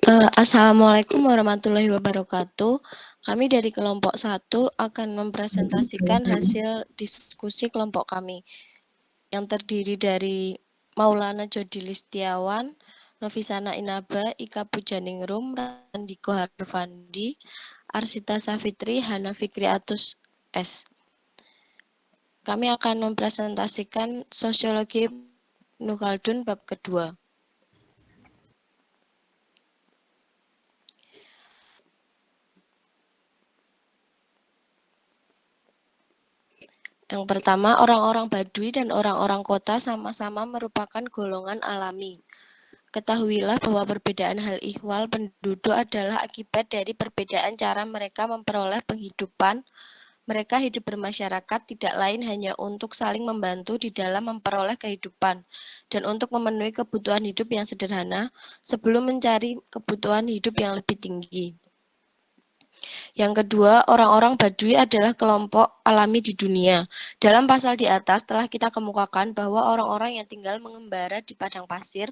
Assalamualaikum warahmatullahi wabarakatuh. Kami dari kelompok 1 akan mempresentasikan hasil diskusi kelompok kami yang terdiri dari Maulana Jody Listiawan, Novisana Inaba, Ika Pujaningrum, Randiko Harfandi, Arsita Safitri, Hana Fikriatus S. Kami akan mempresentasikan Sosiologi Ibnu Khaldun bab kedua. Yang pertama, orang-orang Baduy dan orang-orang kota sama-sama merupakan golongan alami. Ketahuilah bahwa perbedaan hal ihwal penduduk adalah akibat dari perbedaan cara mereka memperoleh penghidupan. Mereka hidup bermasyarakat tidak lain hanya untuk saling membantu di dalam memperoleh kehidupan dan untuk memenuhi kebutuhan hidup yang sederhana sebelum mencari kebutuhan hidup yang lebih tinggi. Yang kedua, orang-orang Baduy adalah kelompok alami di dunia. Dalam pasal di atas telah kita kemukakan bahwa orang-orang yang tinggal mengembara di padang pasir,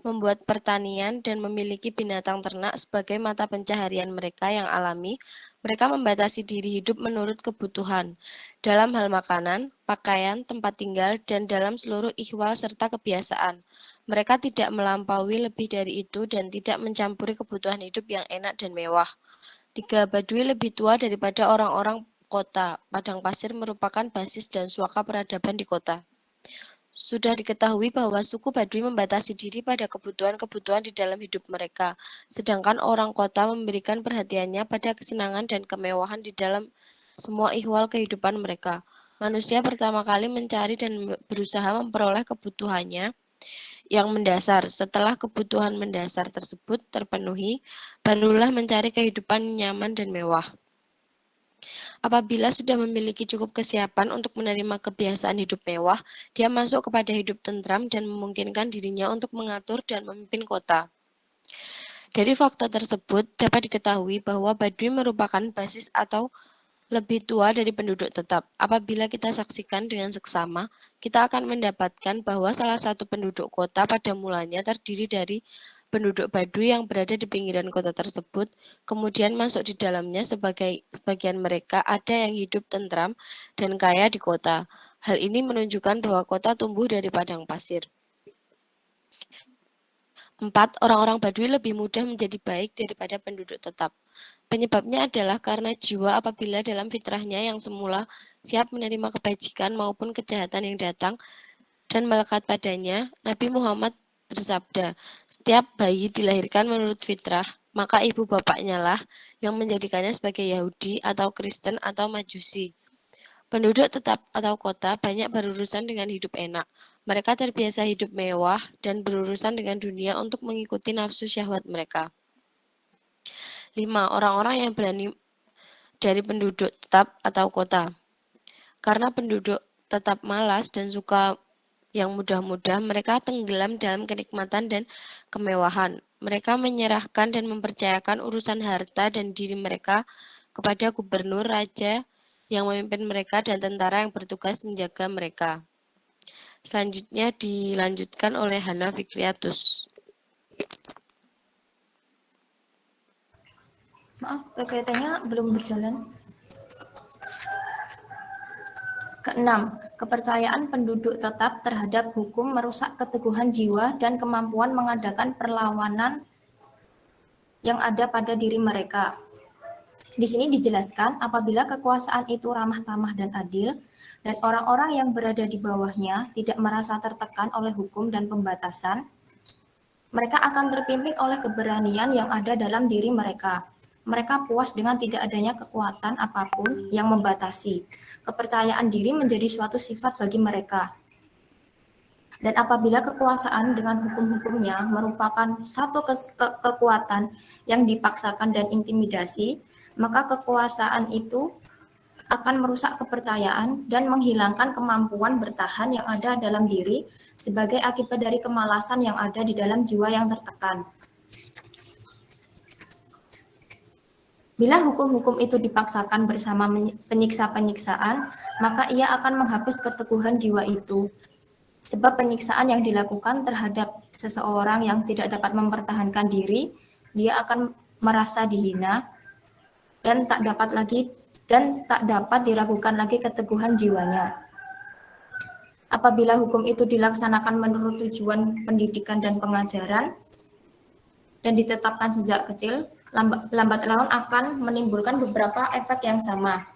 membuat pertanian dan memiliki binatang ternak sebagai mata pencaharian mereka yang alami, mereka membatasi diri hidup menurut kebutuhan dalam hal makanan, pakaian, tempat tinggal, dan dalam seluruh ihwal serta kebiasaan. Mereka tidak melampaui lebih dari itu dan tidak mencampuri kebutuhan hidup yang enak dan mewah. 3. Baduy lebih tua daripada orang-orang kota. Padang pasir merupakan basis dan suaka peradaban di kota. Sudah diketahui bahwa suku Baduy membatasi diri pada kebutuhan-kebutuhan di dalam hidup mereka, sedangkan orang kota memberikan perhatiannya pada kesenangan dan kemewahan di dalam semua ihwal kehidupan mereka. Manusia pertama kali mencari dan berusaha memperoleh kebutuhannya yang mendasar. Setelah kebutuhan mendasar tersebut terpenuhi, barulah mencari kehidupan nyaman dan mewah. Apabila sudah memiliki cukup kesiapan untuk menerima kebiasaan hidup mewah, dia masuk kepada hidup tentram dan memungkinkan dirinya untuk mengatur dan memimpin kota. Dari fakta tersebut, dapat diketahui bahwa Baduy merupakan basis atau lebih tua dari penduduk tetap. Apabila kita saksikan dengan seksama, kita akan mendapatkan bahwa salah satu penduduk kota pada mulanya terdiri dari penduduk Baduy yang berada di pinggiran kota tersebut, kemudian masuk di dalamnya sebagian mereka ada yang hidup tentram dan kaya di kota. Hal ini menunjukkan bahwa kota tumbuh dari padang pasir. 4. Orang-orang Baduy lebih mudah menjadi baik daripada penduduk tetap. Penyebabnya adalah karena jiwa apabila dalam fitrahnya yang semula siap menerima kebajikan maupun kejahatan yang datang dan melekat padanya, Nabi Muhammad bersabda, setiap bayi dilahirkan menurut fitrah, maka ibu bapaknya lah yang menjadikannya sebagai Yahudi atau Kristen atau Majusi. Penduduk tetap atau kota banyak berurusan dengan hidup enak. Mereka terbiasa hidup mewah dan berurusan dengan dunia untuk mengikuti nafsu syahwat mereka. 5. Orang-orang yang berani dari penduduk tetap atau kota. Karena penduduk tetap malas dan suka yang mudah-mudah, mereka tenggelam dalam kenikmatan dan kemewahan. Mereka menyerahkan dan mempercayakan urusan harta dan diri mereka kepada gubernur, raja yang memimpin mereka, dan tentara yang bertugas menjaga mereka. Selanjutnya dilanjutkan oleh Hana Fikriatus. Maaf, PPT-nya belum berjalan. Keenam, kepercayaan penduduk tetap terhadap hukum merusak keteguhan jiwa dan kemampuan mengadakan perlawanan yang ada pada diri mereka. Di sini dijelaskan apabila kekuasaan itu ramah tamah dan adil, dan orang-orang yang berada di bawahnya tidak merasa tertekan oleh hukum dan pembatasan, mereka akan terpimpin oleh keberanian yang ada dalam diri mereka. Mereka puas dengan tidak adanya kekuatan apapun yang membatasi. Kepercayaan diri menjadi suatu sifat bagi mereka. Dan apabila kekuasaan dengan hukum-hukumnya merupakan satu kekuatan yang dipaksakan dan intimidasi, maka kekuasaan itu akan merusak kepercayaan dan menghilangkan kemampuan bertahan yang ada dalam diri sebagai akibat dari kemalasan yang ada di dalam jiwa yang tertekan. Bila hukum-hukum itu dipaksakan bersama penyiksa-penyiksaan, maka ia akan menghapus keteguhan jiwa itu. Sebab penyiksaan yang dilakukan terhadap seseorang yang tidak dapat mempertahankan diri dia akan merasa dihina dan tak dapat diragukan lagi keteguhan jiwanya. Apabila hukum itu dilaksanakan menurut tujuan pendidikan dan pengajaran dan ditetapkan sejak kecil, lambat laun akan menimbulkan beberapa efek yang sama.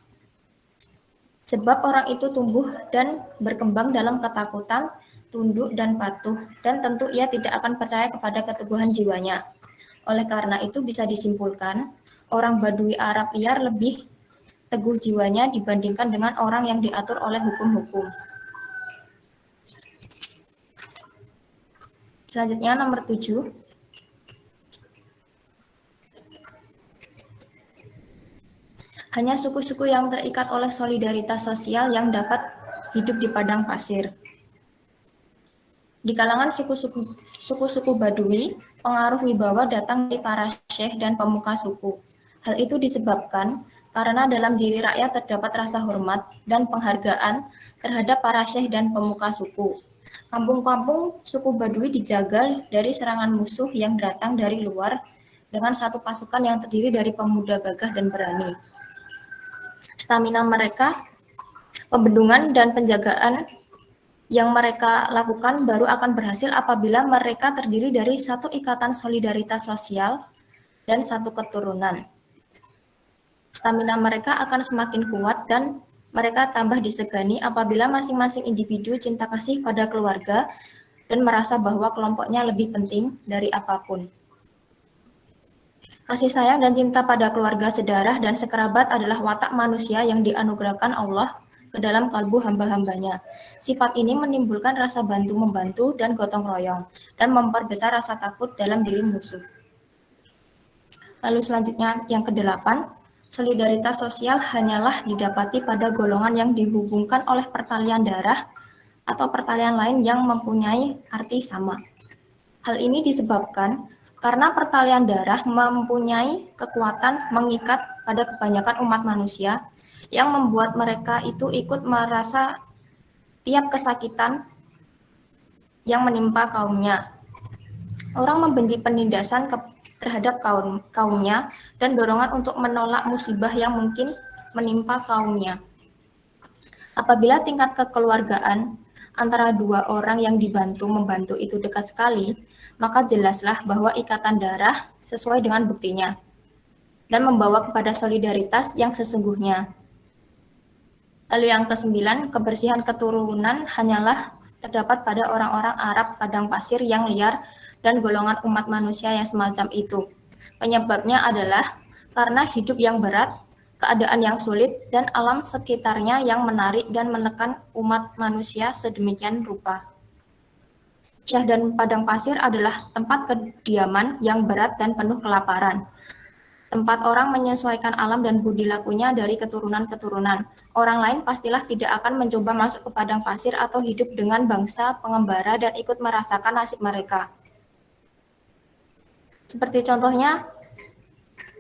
Sebab orang itu tumbuh dan berkembang dalam ketakutan, tunduk dan patuh, dan tentu ia tidak akan percaya kepada keteguhan jiwanya. Oleh karena itu bisa disimpulkan, orang Badui Arab liar lebih teguh jiwanya dibandingkan dengan orang yang diatur oleh hukum-hukum. Selanjutnya nomor 7. Hanya suku-suku yang terikat oleh solidaritas sosial yang dapat hidup di padang pasir. Di kalangan suku-suku Badui, pengaruh wibawa datang dari para syekh dan pemuka suku. Hal itu disebabkan karena dalam diri rakyat terdapat rasa hormat dan penghargaan terhadap para syekh dan pemuka suku. Kampung-kampung suku Badui dijaga dari serangan musuh yang datang dari luar dengan satu pasukan yang terdiri dari pemuda gagah dan berani. Stamina mereka, pembendungan dan penjagaan yang mereka lakukan baru akan berhasil apabila mereka terdiri dari satu ikatan solidaritas sosial dan satu keturunan. Stamina mereka akan semakin kuat dan mereka tambah disegani apabila masing-masing individu cinta kasih pada keluarga dan merasa bahwa kelompoknya lebih penting dari apapun. Kasih sayang dan cinta pada keluarga, sedarah, dan sekerabat adalah watak manusia yang dianugerahkan Allah ke dalam kalbu hamba-hambanya. Sifat ini menimbulkan rasa bantu-membantu dan gotong royong, dan memperbesar rasa takut dalam diri musuh. Lalu selanjutnya yang ke-8, solidaritas sosial hanyalah didapati pada golongan yang dihubungkan oleh pertalian darah atau pertalian lain yang mempunyai arti sama. Hal ini disebabkan karena pertalian darah mempunyai kekuatan mengikat pada kebanyakan umat manusia yang membuat mereka itu ikut merasa tiap kesakitan yang menimpa kaumnya. Orang membenci penindasan terhadap kaumnya dan dorongan untuk menolak musibah yang mungkin menimpa kaumnya. Apabila tingkat kekeluargaan antara dua orang yang membantu itu dekat sekali, maka jelaslah bahwa ikatan darah sesuai dengan buktinya dan membawa kepada solidaritas yang sesungguhnya. Lalu yang ke-9, kebersihan keturunan hanyalah terdapat pada orang-orang Arab padang pasir yang liar dan golongan umat manusia yang semacam itu. Penyebabnya adalah karena hidup yang berat, keadaan yang sulit, dan alam sekitarnya yang menarik dan menekan umat manusia sedemikian rupa. Syah dan padang pasir adalah tempat kediaman yang berat dan penuh kelaparan. Tempat orang menyesuaikan alam dan budi lakunya dari keturunan-keturunan. Orang lain pastilah tidak akan mencoba masuk ke padang pasir atau hidup dengan bangsa pengembara dan ikut merasakan nasib mereka. Seperti contohnya,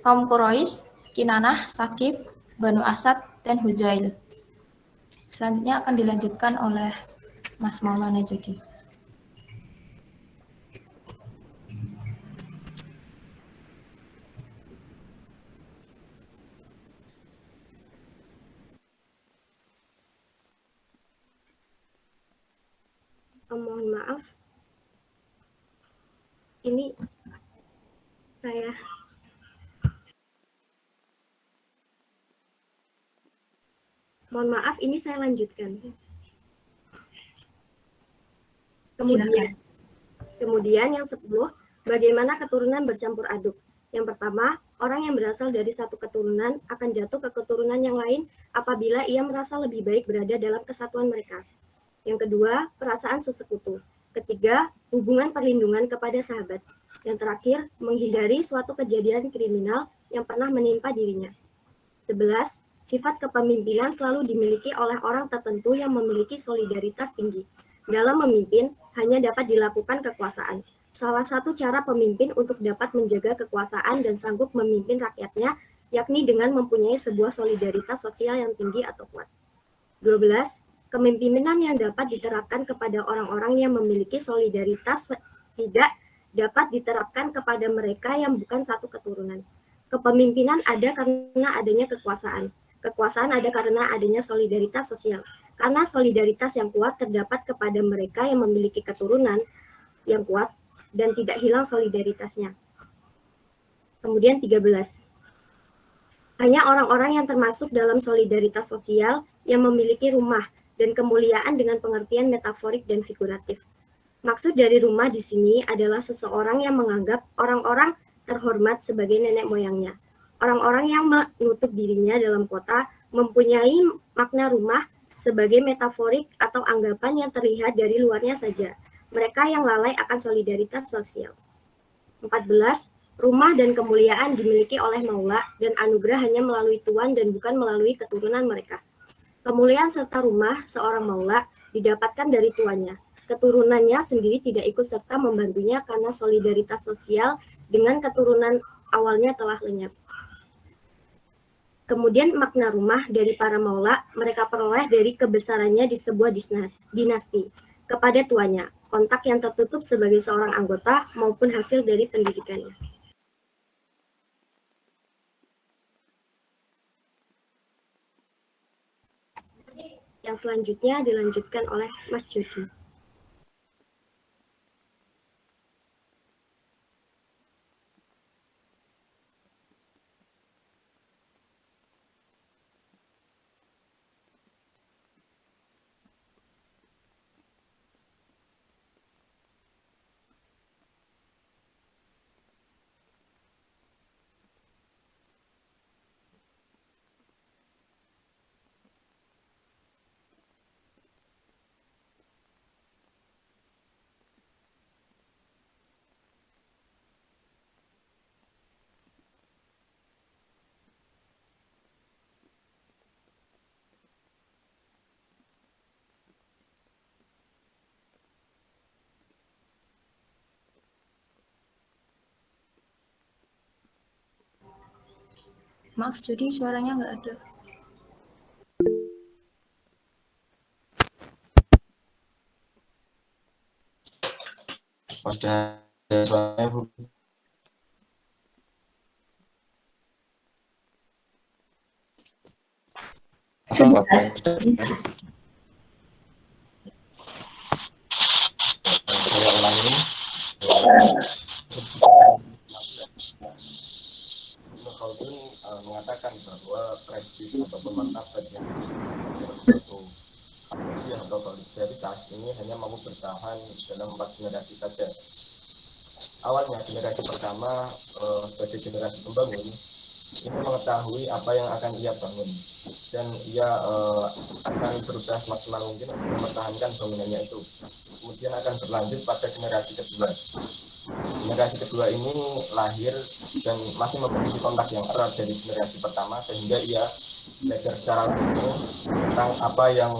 kaum Quraisy, Kinanah, Sakif, Banu Asad, dan Huzail. Selanjutnya akan dilanjutkan oleh Mas Maulana Jodi. Mohon maaf, ini saya lanjutkan. Kemudian yang 10, bagaimana keturunan bercampur aduk. Yang pertama, orang yang berasal dari satu keturunan akan jatuh ke keturunan yang lain apabila ia merasa lebih baik berada dalam kesatuan mereka. Yang kedua, perasaan sesekutu. Ketiga, hubungan perlindungan kepada sahabat. Yang terakhir, menghindari suatu kejadian kriminal yang pernah menimpa dirinya. 11, sifat kepemimpinan selalu dimiliki oleh orang tertentu yang memiliki solidaritas tinggi. Dalam memimpin, hanya dapat dilakukan kekuasaan. Salah satu cara pemimpin untuk dapat menjaga kekuasaan dan sanggup memimpin rakyatnya, yakni dengan mempunyai sebuah solidaritas sosial yang tinggi atau kuat. 12, kepemimpinan yang dapat diterapkan kepada orang-orang yang memiliki solidaritas tidak dapat diterapkan kepada mereka yang bukan satu keturunan. Kepemimpinan ada karena adanya kekuasaan. Kekuasaan ada karena adanya solidaritas sosial. Karena solidaritas yang kuat terdapat kepada mereka yang memiliki keturunan yang kuat dan tidak hilang solidaritasnya. Kemudian 13. Hanya orang-orang yang termasuk dalam solidaritas sosial yang memiliki rumah dan kemuliaan dengan pengertian metaforik dan figuratif. Maksud dari rumah di sini adalah seseorang yang menganggap orang-orang terhormat sebagai nenek moyangnya. Orang-orang yang menutup dirinya dalam kota mempunyai makna rumah sebagai metaforik atau anggapan yang terlihat dari luarnya saja. Mereka yang lalai akan solidaritas sosial. 14. Rumah dan kemuliaan dimiliki oleh Maula dan anugerah hanya melalui tuan dan bukan melalui keturunan mereka. Kemuliaan serta rumah seorang Maula didapatkan dari tuannya. Keturunannya sendiri tidak ikut serta membantunya karena solidaritas sosial dengan keturunan awalnya telah lenyap. Kemudian makna rumah dari para Maula mereka peroleh dari kebesarannya di sebuah dinasti kepada tuannya, kontak yang tertutup sebagai seorang anggota maupun hasil dari pendidikannya. Yang selanjutnya dilanjutkan oleh Mas Jody. Maaf, Jody, suaranya nggak ada. Pada suaranya, Bu. Sebentar. Saya ulangi. Khaldun mengatakan bahwa prestis ataupun martabat yang suatu atau solidaritas ini hanya mampu bertahan dalam 4 generasi saja. Awalnya generasi pertama sebagai generasi pembangun ini mengetahui apa yang akan ia bangun dan ia akan berusaha semaksimal mungkin untuk mempertahankan bangunannya itu. Kemudian akan berlanjut pada generasi kedua. Generasi kedua ini lahir dan masih memiliki kontak yang erat dari generasi pertama sehingga ia belajar secara langsung tentang apa yang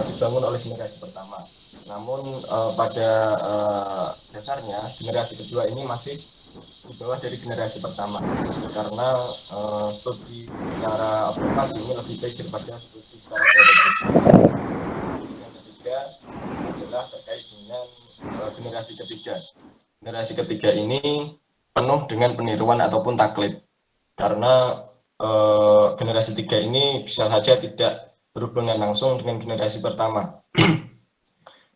dibangun oleh generasi pertama. Namun pada dasarnya generasi kedua ini masih di bawah dari generasi pertama karena studi secara aplikasi ini lebih baik daripada studi secara teoritis. Yang ketiga adalah terkait dengan generasi ketiga. Generasi ketiga ini penuh dengan peniruan ataupun taklid karena generasi tiga ini bisa saja tidak berhubungan langsung dengan generasi pertama.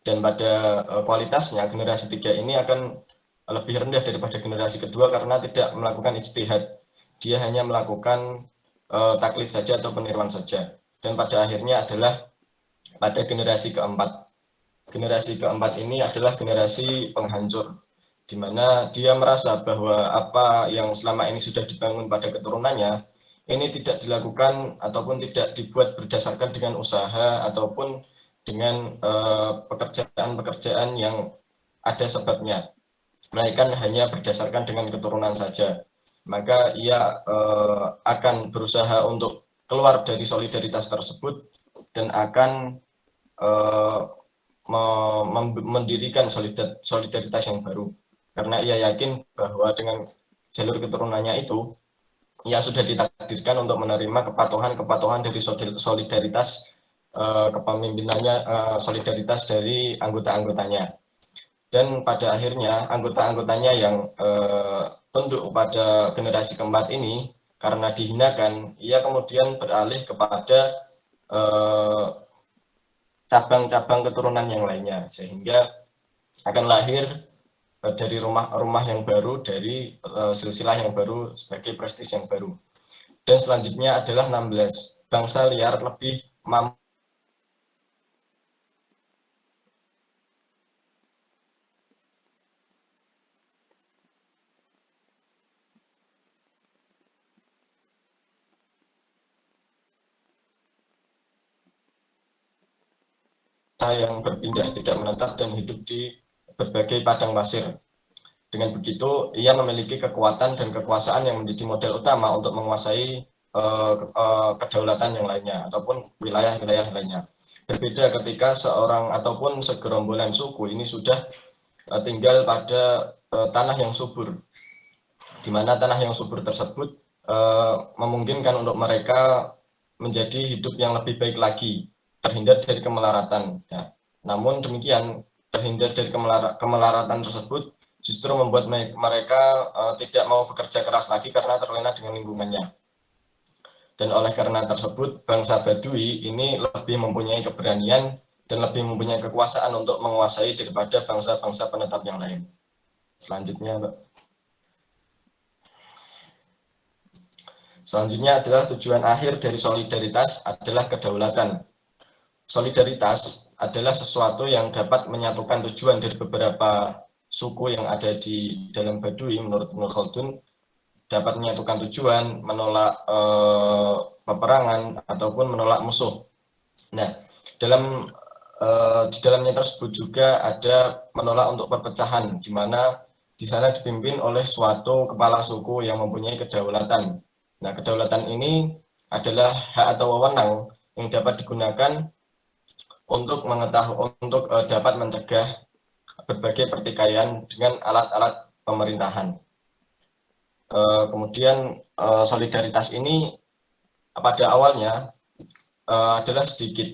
Dan pada kualitasnya generasi tiga ini akan lebih rendah daripada generasi kedua karena tidak melakukan ijtihad. Dia hanya melakukan taklid saja atau peniruan saja. Dan pada akhirnya adalah pada generasi keempat. Generasi keempat ini adalah generasi penghancur, di mana dia merasa bahwa apa yang selama ini sudah dibangun pada keturunannya ini tidak dilakukan ataupun tidak dibuat berdasarkan dengan usaha ataupun dengan pekerjaan-pekerjaan yang ada sebabnya, melainkan hanya berdasarkan dengan keturunan saja. Maka ia akan berusaha untuk keluar dari solidaritas tersebut dan akan mendirikan solidaritas yang baru. Karena ia yakin bahwa dengan jalur keturunannya itu, ia sudah ditakdirkan untuk menerima kepatuhan dari solidaritas kepemimpinannya, solidaritas dari anggota-anggotanya. dan pada akhirnya anggota-anggotanya yang tunduk pada generasi keempat ini karena dihinakan, ia kemudian beralih kepada cabang-cabang keturunan yang lainnya, sehingga akan lahir dari rumah-rumah yang baru, dari silsilah yang baru sebagai prestis yang baru. Dan selanjutnya adalah 16, bangsa liar lebih mampu yang berpindah tidak menetap dan hidup di berbagai padang pasir. Dengan begitu, ia memiliki kekuatan dan kekuasaan yang menjadi modal utama untuk menguasai kedaulatan yang lainnya ataupun wilayah-wilayah lainnya. Berbeda ketika seorang ataupun segerombolan suku ini sudah tinggal pada tanah yang subur, di mana tanah yang subur tersebut memungkinkan untuk mereka menjadi hidup yang lebih baik lagi, terhindar dari kemelaratan. Ya. Namun demikian, terhindar dari kemelaratan tersebut justru membuat mereka tidak mau bekerja keras lagi karena terlena dengan lingkungannya. Dan oleh karena tersebut, bangsa Badui ini lebih mempunyai keberanian dan lebih mempunyai kekuasaan untuk menguasai daripada bangsa-bangsa penetap yang lain. Selanjutnya, Mbak. Selanjutnya adalah tujuan akhir dari solidaritas adalah kedaulatan. Solidaritas adalah sesuatu yang dapat menyatukan tujuan dari beberapa suku yang ada di dalam Badui menurut Ibnu Khaldun, dapat menyatukan tujuan, menolak peperangan ataupun menolak musuh. Nah, di dalamnya tersebut juga ada menolak untuk perpecahan, di mana di sana dipimpin oleh suatu kepala suku yang mempunyai kedaulatan. Nah, kedaulatan ini adalah hak atau wewenang yang dapat digunakan untuk dapat mencegah berbagai pertikaian dengan alat-alat pemerintahan. Kemudian solidaritas ini pada awalnya adalah sedikit,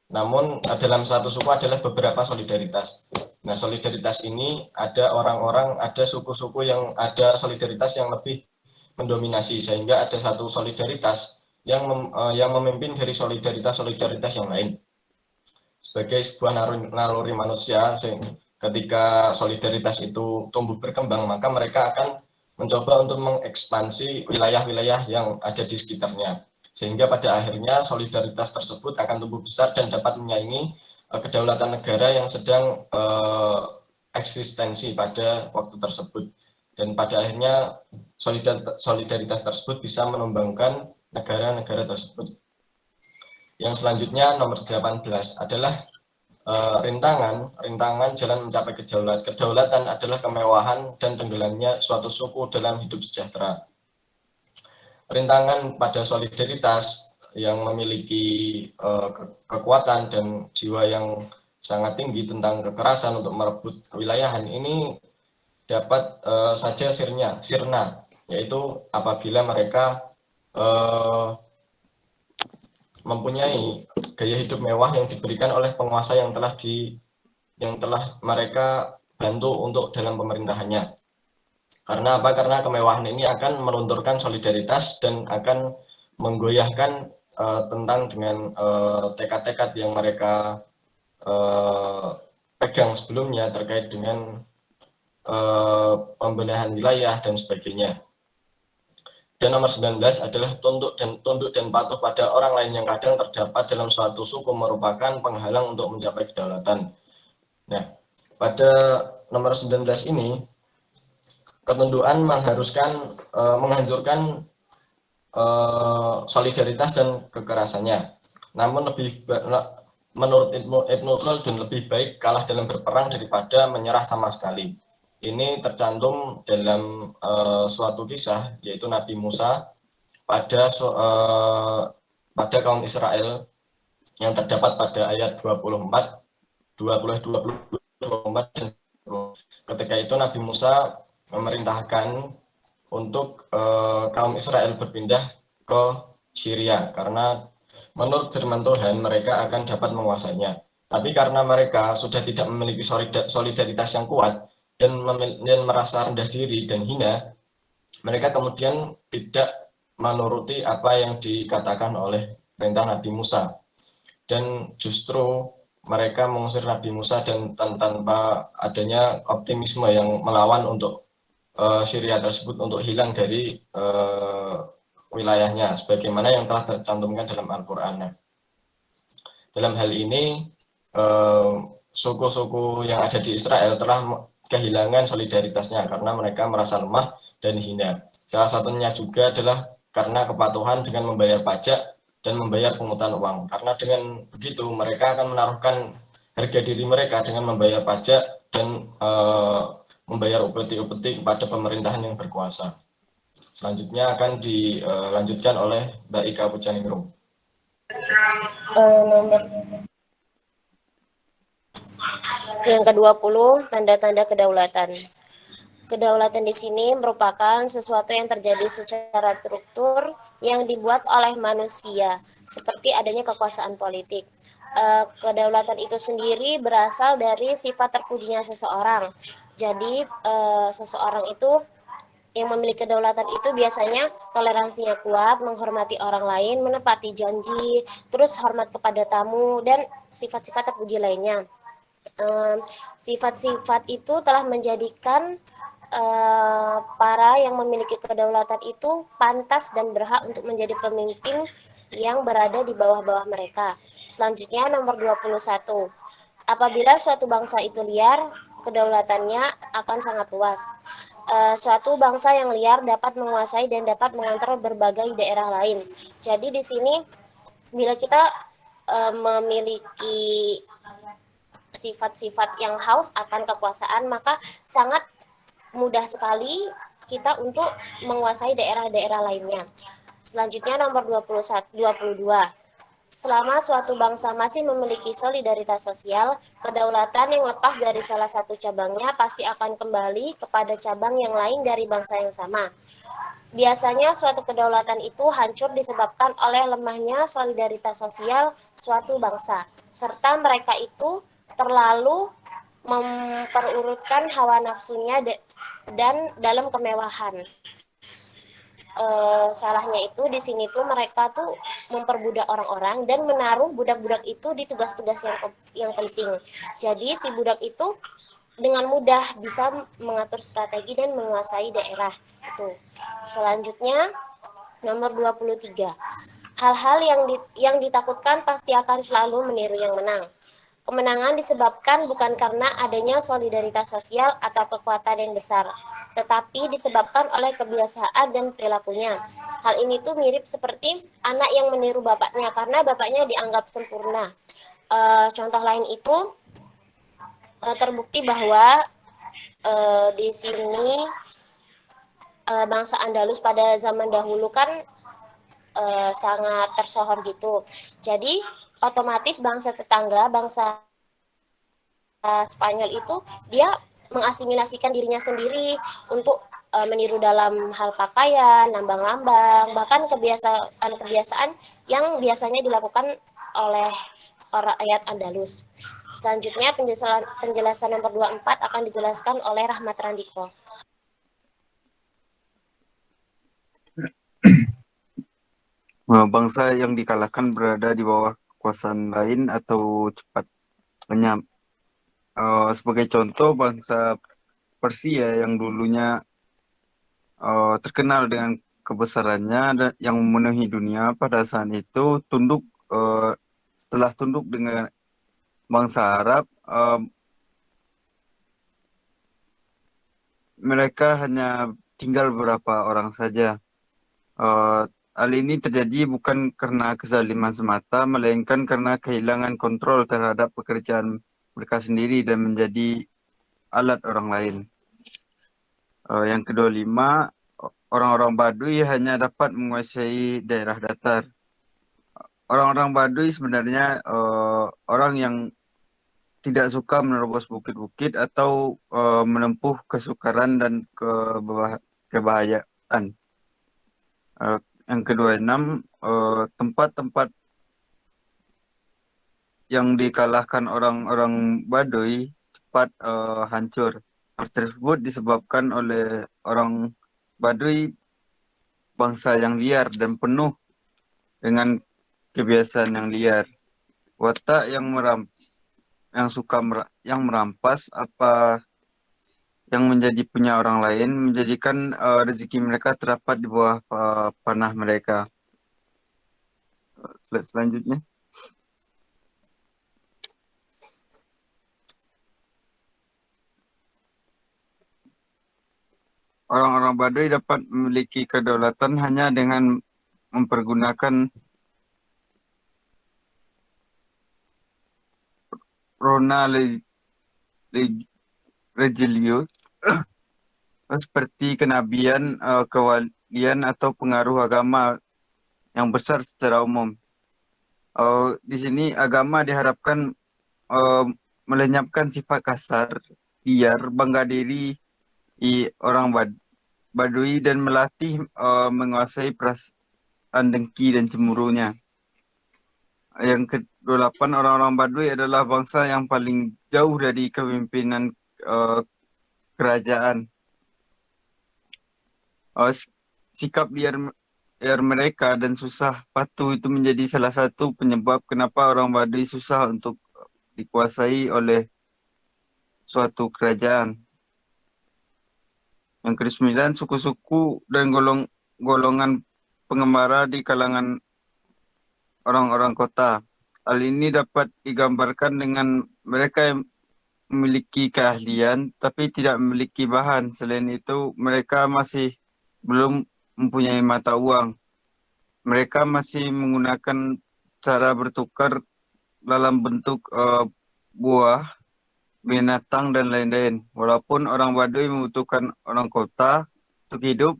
namun dalam satu suku adalah beberapa solidaritas. Nah, solidaritas ini ada suku-suku yang ada solidaritas yang lebih mendominasi, sehingga ada satu solidaritas yang memimpin dari solidaritas yang lain. Sebagai sebuah naluri manusia, ketika solidaritas itu tumbuh berkembang, maka mereka akan mencoba untuk mengekspansi wilayah-wilayah yang ada di sekitarnya. Sehingga pada akhirnya solidaritas tersebut akan tumbuh besar dan dapat menyaingi kedaulatan negara yang sedang eksistensi pada waktu tersebut. Dan pada akhirnya solidaritas tersebut bisa menumbangkan negara-negara tersebut. Yang selanjutnya nomor 18 adalah rintangan jalan mencapai kedaulatan adalah kemewahan dan tenggelamnya suatu suku dalam hidup sejahtera. Rintangan pada solidaritas yang memiliki kekuatan dan jiwa yang sangat tinggi tentang kekerasan untuk merebut kewilayahan ini dapat saja sirna, yaitu apabila mereka mempunyai gaya hidup mewah yang diberikan oleh penguasa yang telah mereka bantu untuk dalam pemerintahannya. Karena apa? Karena kemewahan ini akan melunturkan solidaritas dan akan menggoyahkan tentang dengan tekad-tekad yang mereka pegang sebelumnya terkait dengan pembenahan wilayah dan sebagainya. Dan nomor 19 adalah tunduk dan patuh pada orang lain yang kadang terdapat dalam suatu suku merupakan penghalang untuk mencapai kedaulatan. Nah, pada nomor 19 ini, ketundukan menghancurkan solidaritas dan kekerasannya. Namun menurut Ibnu Khaldun lebih baik kalah dalam berperang daripada menyerah sama sekali. Ini tercantum dalam suatu kisah, yaitu Nabi Musa pada kaum Israel yang terdapat pada ayat 24, 24 dan 20. Ketika itu Nabi Musa memerintahkan untuk kaum Israel berpindah ke Syria karena menurut firman Tuhan mereka akan dapat menguasainya. Tapi karena mereka sudah tidak memiliki solidaritas yang kuat dan merasa rendah diri dan hina, mereka kemudian tidak menuruti apa yang dikatakan oleh perintah Nabi Musa. Dan justru mereka mengusir Nabi Musa dan tanpa adanya optimisme yang melawan untuk Syria tersebut untuk hilang dari wilayahnya, sebagaimana yang telah tercantumkan dalam Al-Quran. Dalam hal ini, suku-suku yang ada di Israel telah kehilangan solidaritasnya karena mereka merasa lemah dan hina. Salah satunya juga adalah karena kepatuhan dengan membayar pajak dan membayar pungutan uang. Karena dengan begitu mereka akan menaruhkan harga diri mereka dengan membayar pajak dan membayar upeti-upeti kepada pemerintahan yang berkuasa. Selanjutnya akan dilanjutkan oleh Mbak Ika Pujaningrum. Nomor yang ke-20, tanda-tanda kedaulatan. Kedaulatan di sini merupakan sesuatu yang terjadi secara struktur yang dibuat oleh manusia, seperti adanya kekuasaan politik. Kedaulatan itu sendiri berasal dari sifat terpujinya seseorang. Jadi, seseorang itu yang memiliki kedaulatan itu biasanya toleransinya kuat, menghormati orang lain, menepati janji, terus hormat kepada tamu, dan sifat-sifat terpuji lainnya. Sifat-sifat itu telah menjadikan para yang memiliki kedaulatan itu pantas dan berhak untuk menjadi pemimpin yang berada di bawah-bawah mereka. Selanjutnya nomor 21. Apabila suatu bangsa itu liar, kedaulatannya akan sangat luas. Suatu bangsa yang liar dapat menguasai dan dapat mengontrol berbagai daerah lain. Jadi di sini bila kita memiliki sifat-sifat yang haus akan kekuasaan, maka sangat mudah sekali kita untuk menguasai daerah-daerah lainnya. Selanjutnya nomor 22. Selama suatu bangsa masih memiliki solidaritas sosial, kedaulatan yang lepas dari salah satu cabangnya pasti akan kembali kepada cabang yang lain dari bangsa yang sama. Biasanya suatu kedaulatan itu hancur disebabkan oleh lemahnya solidaritas sosial suatu bangsa, serta mereka itu terlalu memperurutkan hawa nafsunya dan dalam kemewahan. Salahnya itu di sini tuh mereka tuh memperbudak orang-orang dan menaruh budak-budak itu di tugas-tugas yang penting. Jadi si budak itu dengan mudah bisa mengatur strategi dan menguasai daerah itu. Selanjutnya nomor 23. Hal-hal yang ditakutkan pasti akan selalu meniru yang menang. Kemenangan disebabkan bukan karena adanya solidaritas sosial atau kekuatan yang besar, tetapi disebabkan oleh kebiasaan dan perilakunya. Hal ini tuh mirip seperti anak yang meniru bapaknya karena bapaknya dianggap sempurna. Contoh lain itu terbukti bahwa di sini bangsa Andalus pada zaman dahulu kan sangat tersohor gitu. Jadi otomatis bangsa tetangga, bangsa Spanyol itu dia mengasimilasikan dirinya sendiri untuk meniru dalam hal pakaian, lambang-lambang, bahkan kebiasaan-kebiasaan yang biasanya dilakukan oleh orang rakyat Andalus. Selanjutnya penjelasan nomor 24 akan dijelaskan oleh Rahmat Randiko. Bangsa yang dikalahkan berada di bawah kekuasaan lain atau cepat lenyap. Sebagai contoh, bangsa Persia yang dulunya terkenal dengan kebesarannya dan yang memenuhi dunia pada saat itu setelah tunduk dengan bangsa Arab, mereka hanya tinggal beberapa orang saja. Hal ini terjadi bukan karena kezaliman semata, melainkan karena kehilangan kontrol terhadap pekerjaan mereka sendiri dan menjadi alat orang lain. Yang ke-25, orang-orang Baduy hanya dapat menguasai daerah datar. Orang-orang Baduy sebenarnya orang yang tidak suka menerobos bukit-bukit atau menempuh kesukaran dan kebahayaan. Yang ke-26, tempat-tempat yang dikalahkan orang-orang Baduy cepat hancur. Hal tersebut disebabkan oleh orang Baduy bangsa yang liar dan penuh dengan kebiasaan yang liar. Watak yang merampas apa yang menjadi punya orang lain menjadikan rezeki mereka terdapat di bawah panah mereka. Slide selanjutnya. Orang-orang Baduy dapat memiliki kedaulatan hanya dengan mempergunakan Rona Regilio seperti kenabian, kewalian atau pengaruh agama yang besar secara umum. Di sini agama diharapkan melenyapkan sifat kasar, liar, bangga diri orang Baduy dan melatih menguasai perasaan dengki dan cemburunya. Yang ke-8, orang-orang Baduy adalah bangsa yang paling jauh dari kepemimpinan kerajaan. Sikap liar mereka dan susah patuh itu menjadi salah satu penyebab kenapa orang Baduy susah untuk dikuasai oleh suatu kerajaan. Yang ke-9, suku-suku dan golongan pengembara di kalangan orang-orang kota. Hal ini dapat digambarkan dengan mereka yang memiliki keahlian tapi tidak memiliki bahan. Selain itu, mereka masih belum mempunyai mata uang. Mereka masih menggunakan cara bertukar dalam bentuk buah, binatang, dan lain-lain. Walaupun orang Baduy membutuhkan orang kota untuk hidup,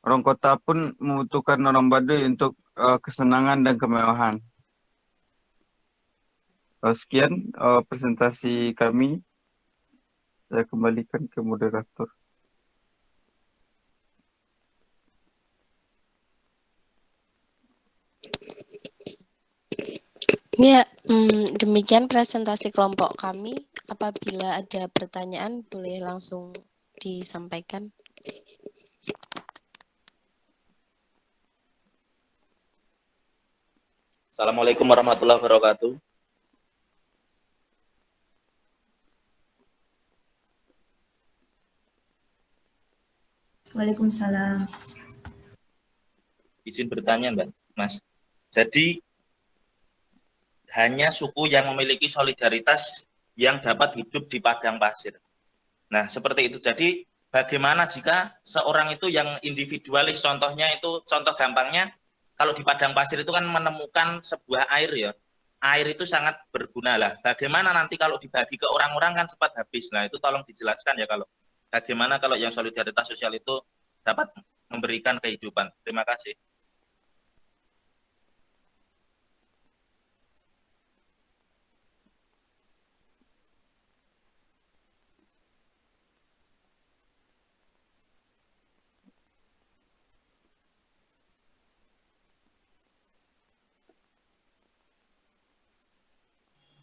orang kota pun membutuhkan orang Baduy untuk kesenangan dan kemewahan. Sekian presentasi kami. Saya kembalikan ke moderator. Ya, demikian presentasi kelompok kami. Apabila ada pertanyaan, boleh langsung disampaikan. Assalamualaikum warahmatullahi wabarakatuh. Waalaikumsalam. Izin bertanya, Mbak, Mas. Jadi hanya suku yang memiliki solidaritas yang dapat hidup di padang pasir. Nah, seperti itu. Jadi bagaimana jika seorang itu yang individualis, contohnya itu, contoh gampangnya, kalau di padang pasir itu kan menemukan sebuah air ya. Air itu sangat berguna lah. Bagaimana nanti kalau dibagi ke orang-orang kan cepat habis. Nah, itu tolong dijelaskan ya kalau bagaimana kalau yang solidaritas sosial itu dapat memberikan kehidupan. Terima kasih.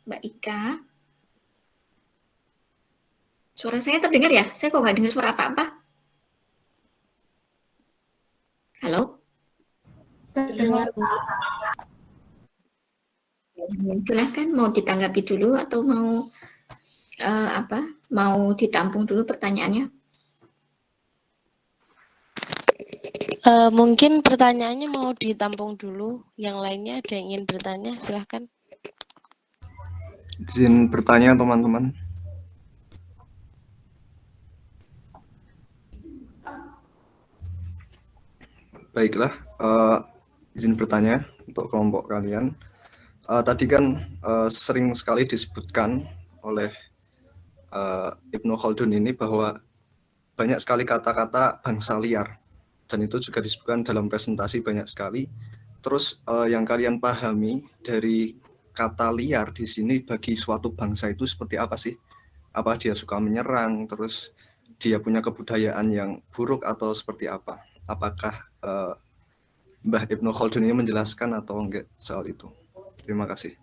Mbak Ika. Suara saya terdengar ya? Saya kok nggak dengar suara apa-apa? Halo? Terdengar, Bu. Silahkan, mau ditanggapi dulu atau mau mau ditampung dulu pertanyaannya? Mungkin pertanyaannya mau ditampung dulu. Yang lainnya ada yang ingin bertanya, silahkan. Izin bertanya, teman-teman. Baiklah, izin bertanya untuk kelompok kalian. Tadi kan sering sekali disebutkan oleh Ibnu Khaldun ini bahwa banyak sekali kata-kata bangsa liar. Dan itu juga disebutkan dalam presentasi banyak sekali. Terus yang kalian pahami dari kata liar di sini bagi suatu bangsa itu seperti apa sih? Apa dia suka menyerang, terus dia punya kebudayaan yang buruk atau seperti apa? Apakah Mbah Ibnu Khaldun ini menjelaskan atau enggak soal itu? Terima kasih.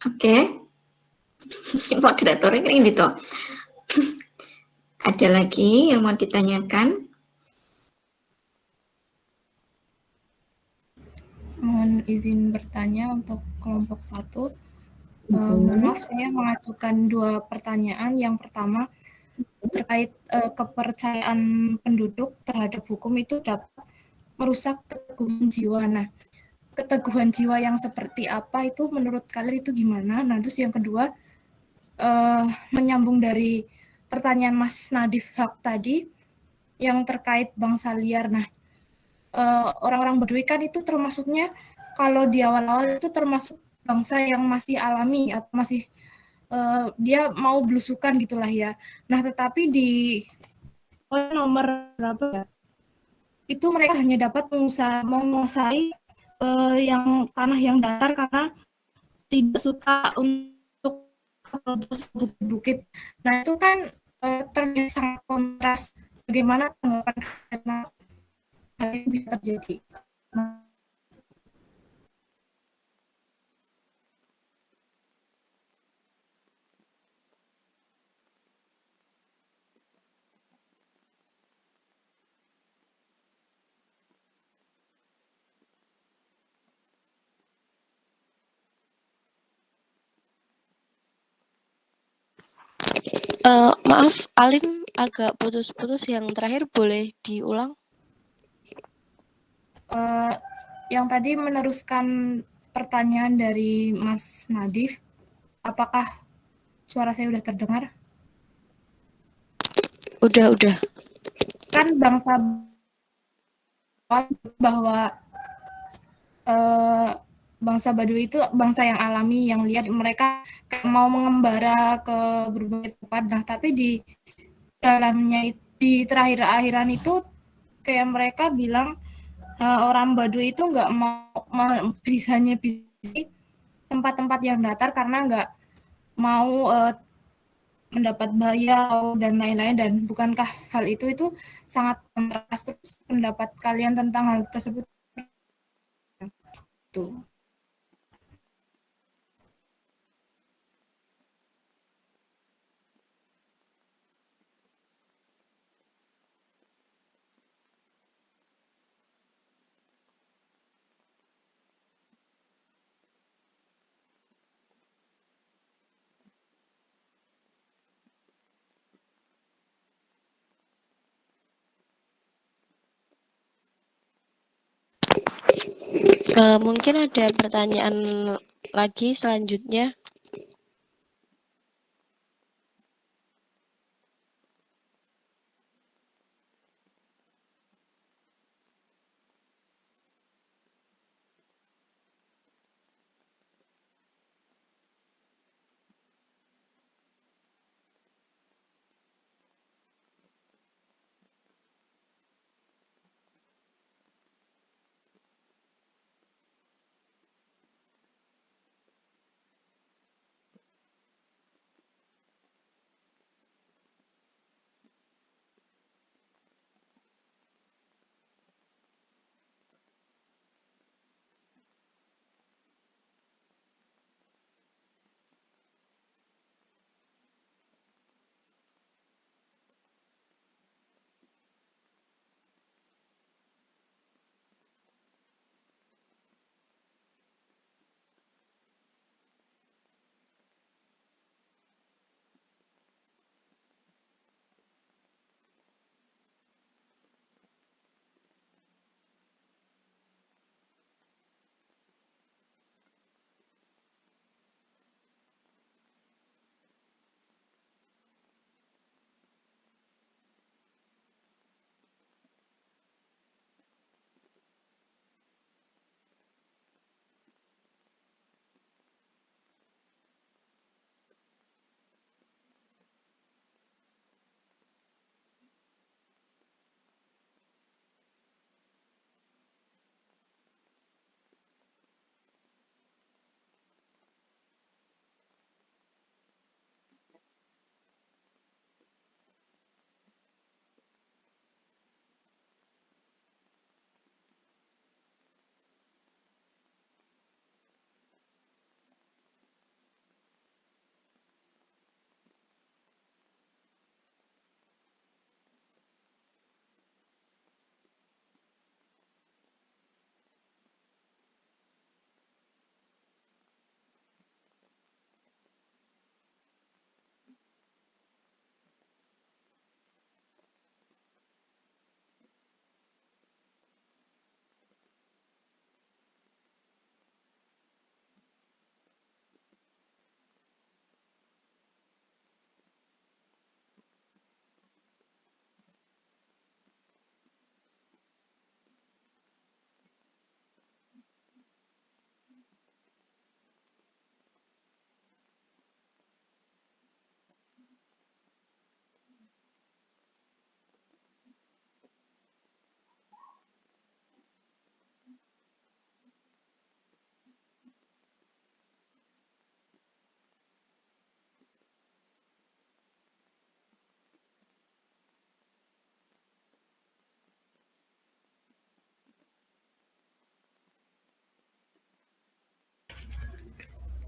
Oke. Moderatornya ini toh. Ada lagi yang mau ditanyakan? Mohon izin bertanya untuk kelompok 1. Mohon maaf, saya mengajukan 2 pertanyaan. Yang pertama, terkait kepercayaan penduduk terhadap hukum itu dapat merusak keteguhan jiwa. Nah, keteguhan jiwa yang seperti apa itu menurut kalian itu gimana? Nah, terus yang kedua, menyambung dari pertanyaan Mas Nadif Haq tadi, yang terkait bangsa liar. Nah, orang-orang Bedui kan itu termasuknya kalau di awal-awal itu termasuk bangsa yang masih alami atau masih dia mau belusukan gitulah ya. Nah, tetapi di nomor berapa ya? Itu mereka hanya dapat menguasai yang tanah yang datar karena tidak suka untuk bukit-bukit. Nah, itu kan terlihat sangat kontras. Bagaimana tanggapan karena hal ini bisa terjadi? Maaf, Alin agak putus-putus. Yang terakhir boleh diulang? Yang tadi meneruskan pertanyaan dari Mas Nadif, apakah suara saya udah terdengar? Udah. Kan bangsa bahwa bangsa Baduy itu bangsa yang alami, yang lihat mereka mau mengembara ke berbagai tempat. Nah, tapi di dalamnya di terakhir-akhiran itu kayak mereka bilang orang Baduy itu nggak mau bisanya tempat-tempat yang datar karena nggak mau mendapat bayau dan lain-lain. Dan bukankah hal itu sangat kontras? Terus pendapat kalian tentang hal tersebut? Tuh. Mungkin ada pertanyaan lagi selanjutnya.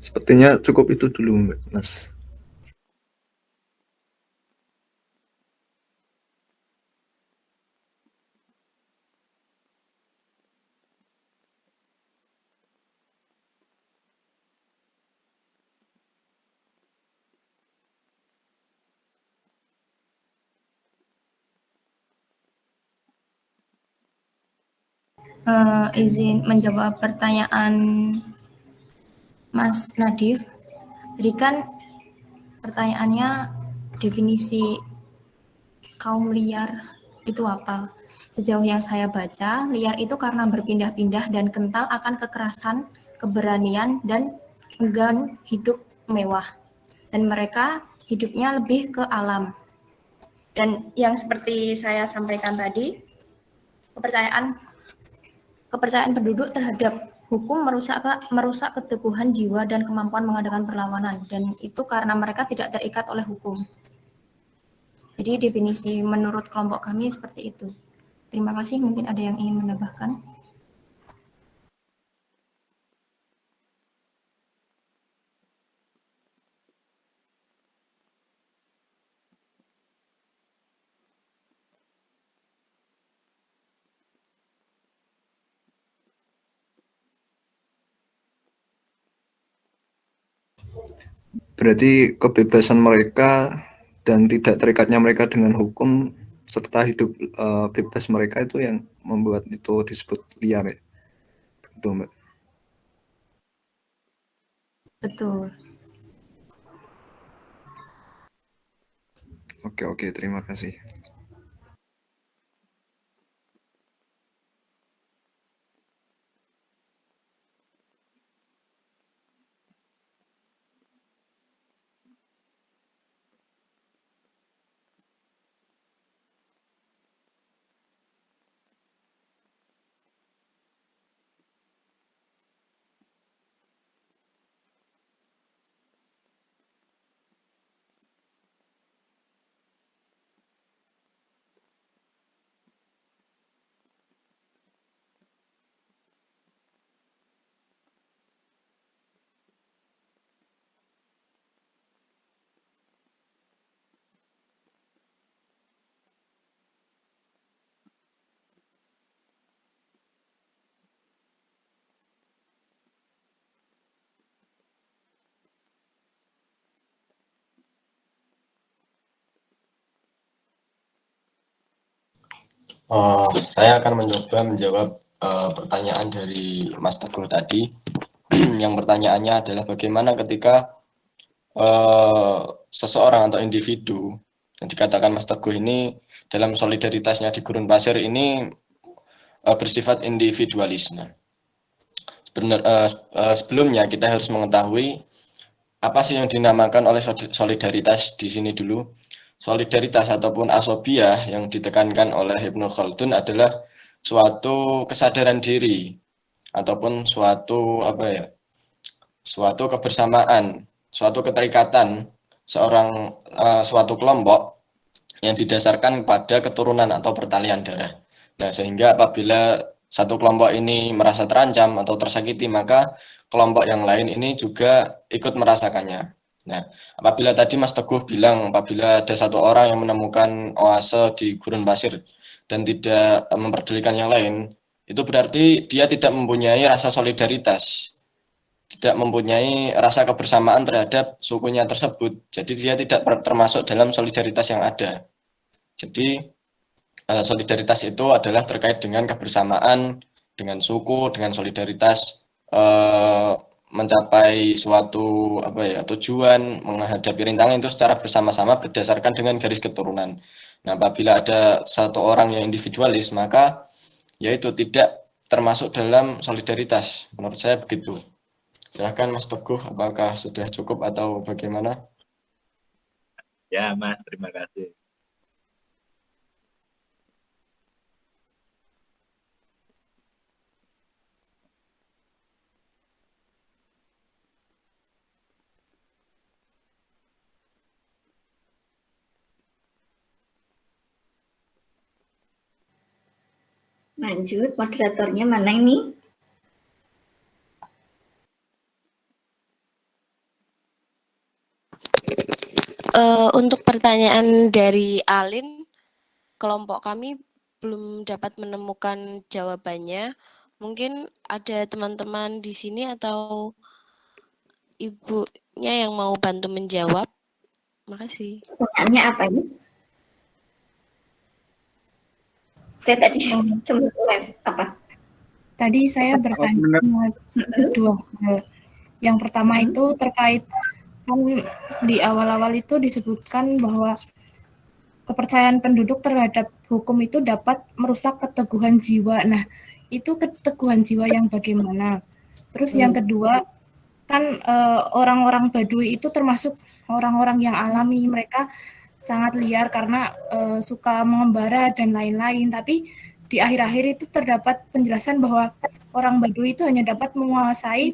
Sepertinya cukup itu dulu, Mas. Izin menjawab pertanyaan Mas Nadif. Jadi kan pertanyaannya definisi kaum liar itu apa? Sejauh yang saya baca, liar itu karena berpindah-pindah dan kental akan kekerasan, keberanian, dan enggan hidup mewah. Dan mereka hidupnya lebih ke alam. Dan yang seperti saya sampaikan tadi, kepercayaan penduduk terhadap hukum merusak keteguhan jiwa dan kemampuan mengadakan perlawanan. Dan itu karena mereka tidak terikat oleh hukum. Jadi definisi menurut kelompok kami seperti itu. Terima kasih, mungkin ada yang ingin menambahkan. Berarti kebebasan mereka dan tidak terikatnya mereka dengan hukum serta hidup bebas mereka itu yang membuat itu disebut liar ya. Betul, Mbak. Betul. Oke, terima kasih. Saya akan mencoba menjawab pertanyaan dari Mas Teguh tadi. Yang pertanyaannya adalah bagaimana ketika seseorang atau individu yang dikatakan Mas Teguh ini dalam solidaritasnya di gurun pasir ini bersifat individualisme. Sebelumnya kita harus mengetahui apa sih yang dinamakan oleh solidaritas di sini dulu. Solidaritas ataupun asobiah yang ditekankan oleh Ibnu Khaldun adalah suatu kesadaran diri ataupun suatu kebersamaan, suatu keterikatan suatu kelompok yang didasarkan pada keturunan atau pertalian darah. Nah, sehingga apabila satu kelompok ini merasa terancam atau tersakiti, maka kelompok yang lain ini juga ikut merasakannya. Nah, apabila tadi Mas Teguh bilang apabila ada satu orang yang menemukan oase di gurun pasir dan tidak memperdulikan yang lain, itu berarti dia tidak mempunyai rasa solidaritas, tidak mempunyai rasa kebersamaan terhadap sukunya tersebut. Jadi dia tidak termasuk dalam solidaritas yang ada. Jadi solidaritas itu adalah terkait dengan kebersamaan, dengan suku, dengan solidaritas mencapai suatu tujuan, menghadapi rintangan itu secara bersama-sama berdasarkan dengan garis keturunan. Nah, apabila ada satu orang yang individualis, maka yaitu tidak termasuk dalam solidaritas. Menurut saya begitu. Silahkan Mas Teguh, apakah sudah cukup atau bagaimana? Ya, Mas, terima kasih. Lanjut, moderatornya mana ini? Untuk pertanyaan dari Alin, kelompok kami belum dapat menemukan jawabannya. Mungkin ada teman-teman di sini atau ibunya yang mau bantu menjawab. Makasih. Pertanyaannya apa ini? Saya tadi sempat apa? Tadi saya bertanya dua hal. Yang pertama itu terkait kan di awal-awal itu disebutkan bahwa kepercayaan penduduk terhadap hukum itu dapat merusak keteguhan jiwa. Nah, itu keteguhan jiwa yang bagaimana? Terus yang kedua, kan orang-orang Baduy itu termasuk orang-orang yang alami, mereka sangat liar karena suka mengembara dan lain-lain. Tapi di akhir-akhir itu terdapat penjelasan bahwa orang Baduy itu hanya dapat menguasai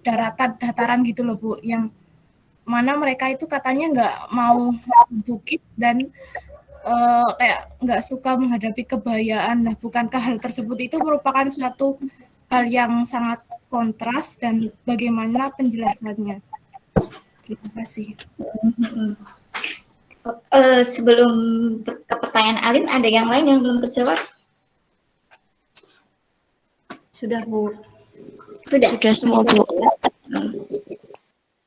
dataran gitu loh Bu, yang mana mereka itu katanya nggak mau bukit dan kayak nggak suka menghadapi kebayaan. Nah, bukankah hal tersebut itu merupakan suatu hal yang sangat kontras dan bagaimana penjelasannya? Terima kasih. Sebelum ke pertanyaan Alin, ada yang lain yang belum terjawab? Sudah, Bu. Sudah semua, Bu.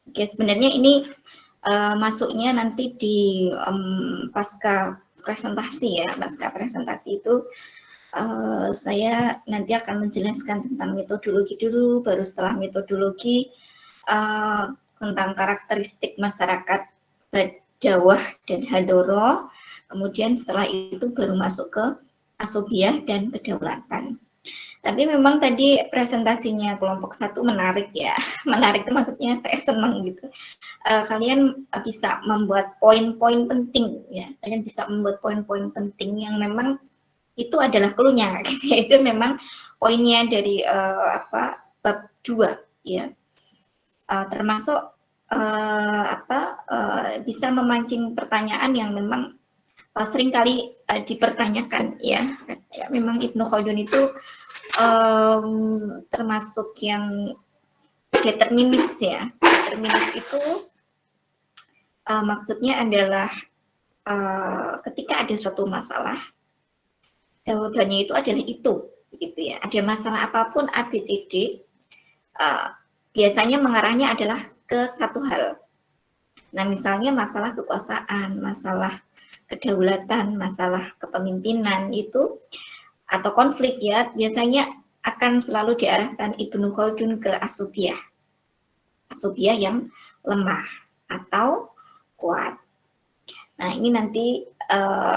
Oke, sebenarnya ini masuknya nanti di pasca presentasi ya. Pasca presentasi itu saya nanti akan menjelaskan tentang metodologi dulu, baru setelah metodologi tentang karakteristik masyarakat Badawah dan Hadoro, kemudian setelah itu baru masuk ke Asobiah dan kedaulatan. Tapi memang tadi presentasinya kelompok 1 menarik ya. Menarik itu maksudnya saya senang gitu. Kalian bisa membuat poin-poin penting ya. Kalian bisa membuat poin-poin penting yang memang itu adalah clue-nya gitu. Itu memang poinnya dari bab 2 ya. Termasuk bisa memancing pertanyaan yang memang seringkali dipertanyakan ya. Memang Ibnu Khaldun itu termasuk yang determinis ya. Determinis itu maksudnya adalah ketika ada suatu masalah, jawabannya itu adalah itu, gitu ya. Ada masalah apapun ABCD, biasanya mengarahnya adalah ke satu hal. Nah, misalnya masalah kekuasaan, masalah kedaulatan, masalah kepemimpinan itu atau konflik ya, biasanya akan selalu diarahkan Ibnu Khaldun ke Asobiah. Asobiah yang lemah atau kuat. Nah, ini nanti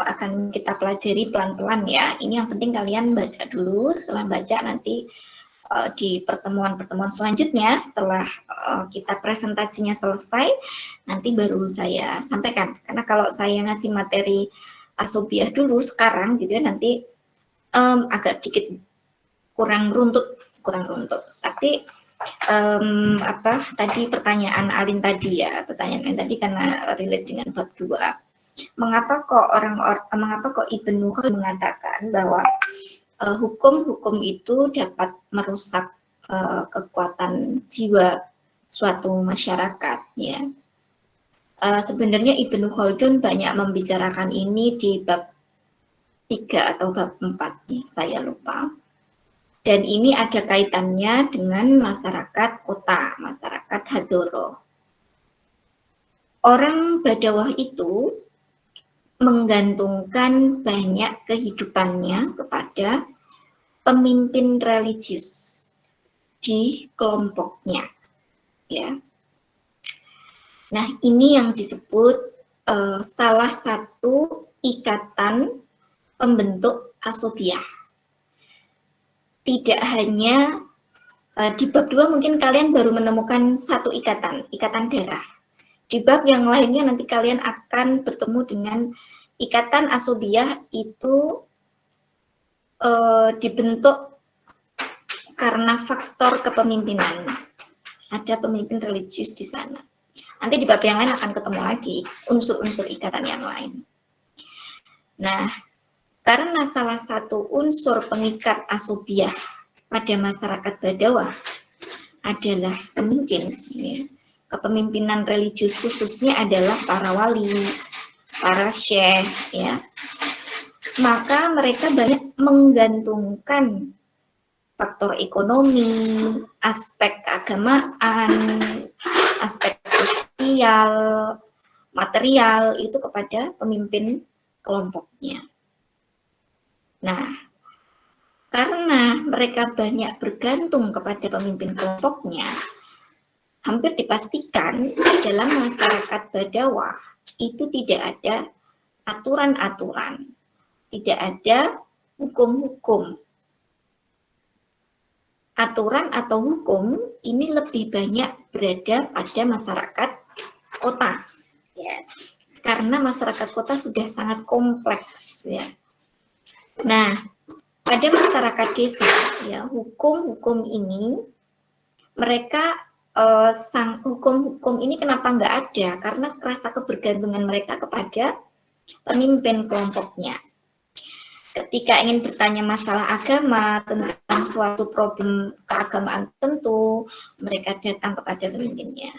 akan kita pelajari pelan-pelan ya. Ini yang penting kalian baca dulu, setelah baca nanti di pertemuan-pertemuan selanjutnya setelah kita presentasinya selesai, nanti baru saya sampaikan. Karena kalau saya ngasih materi Asobiah dulu sekarang gitu ya, nanti agak sedikit kurang runtut. Tapi tadi pertanyaan Alin tadi ya, pertanyaan Alin tadi karena relate dengan bab 2. Mengapa kok Ibnu Khaldun mengatakan bahwa hukum-hukum itu dapat merusak kekuatan jiwa suatu masyarakat ya. Sebenarnya Ibnu Khaldun banyak membicarakan ini di bab 3 atau bab 4 ya, saya lupa. Dan ini ada kaitannya dengan masyarakat kota, masyarakat Hadoro. Orang Badawah itu menggantungkan banyak kehidupannya kepada pemimpin religius di kelompoknya, ya. Nah, ini yang disebut salah satu ikatan pembentuk Asobiah. Tidak hanya di bab 2 mungkin kalian baru menemukan satu ikatan darah. Di bab yang lainnya nanti kalian akan bertemu dengan ikatan Asobiah itu dibentuk karena faktor kepemimpinan. Ada pemimpin religius di sana. Nanti di bab yang lain akan ketemu lagi unsur-unsur ikatan yang lain. Nah, karena salah satu unsur pengikat Asobiah pada masyarakat Badawah adalah pemimpin, ya. kepemimpinan religius khususnya adalah para wali, para syekh, ya. Maka mereka banyak menggantungkan faktor ekonomi, aspek keagamaan, aspek sosial, material itu kepada pemimpin kelompoknya. Nah, karena mereka banyak bergantung kepada pemimpin kelompoknya, hampir dipastikan dalam masyarakat Badawah itu tidak ada aturan-aturan, tidak ada hukum-hukum. Aturan atau hukum ini lebih banyak berada pada masyarakat kota, ya, karena masyarakat kota sudah sangat kompleks, ya. Nah, pada masyarakat desa, ya, hukum-hukum ini mereka hukum-hukum ini kenapa nggak ada? Karena rasa kebergantungan mereka kepada pemimpin kelompoknya. Ketika ingin bertanya masalah agama, tentang suatu problem keagamaan tertentu, mereka datang kepada pemimpinnya.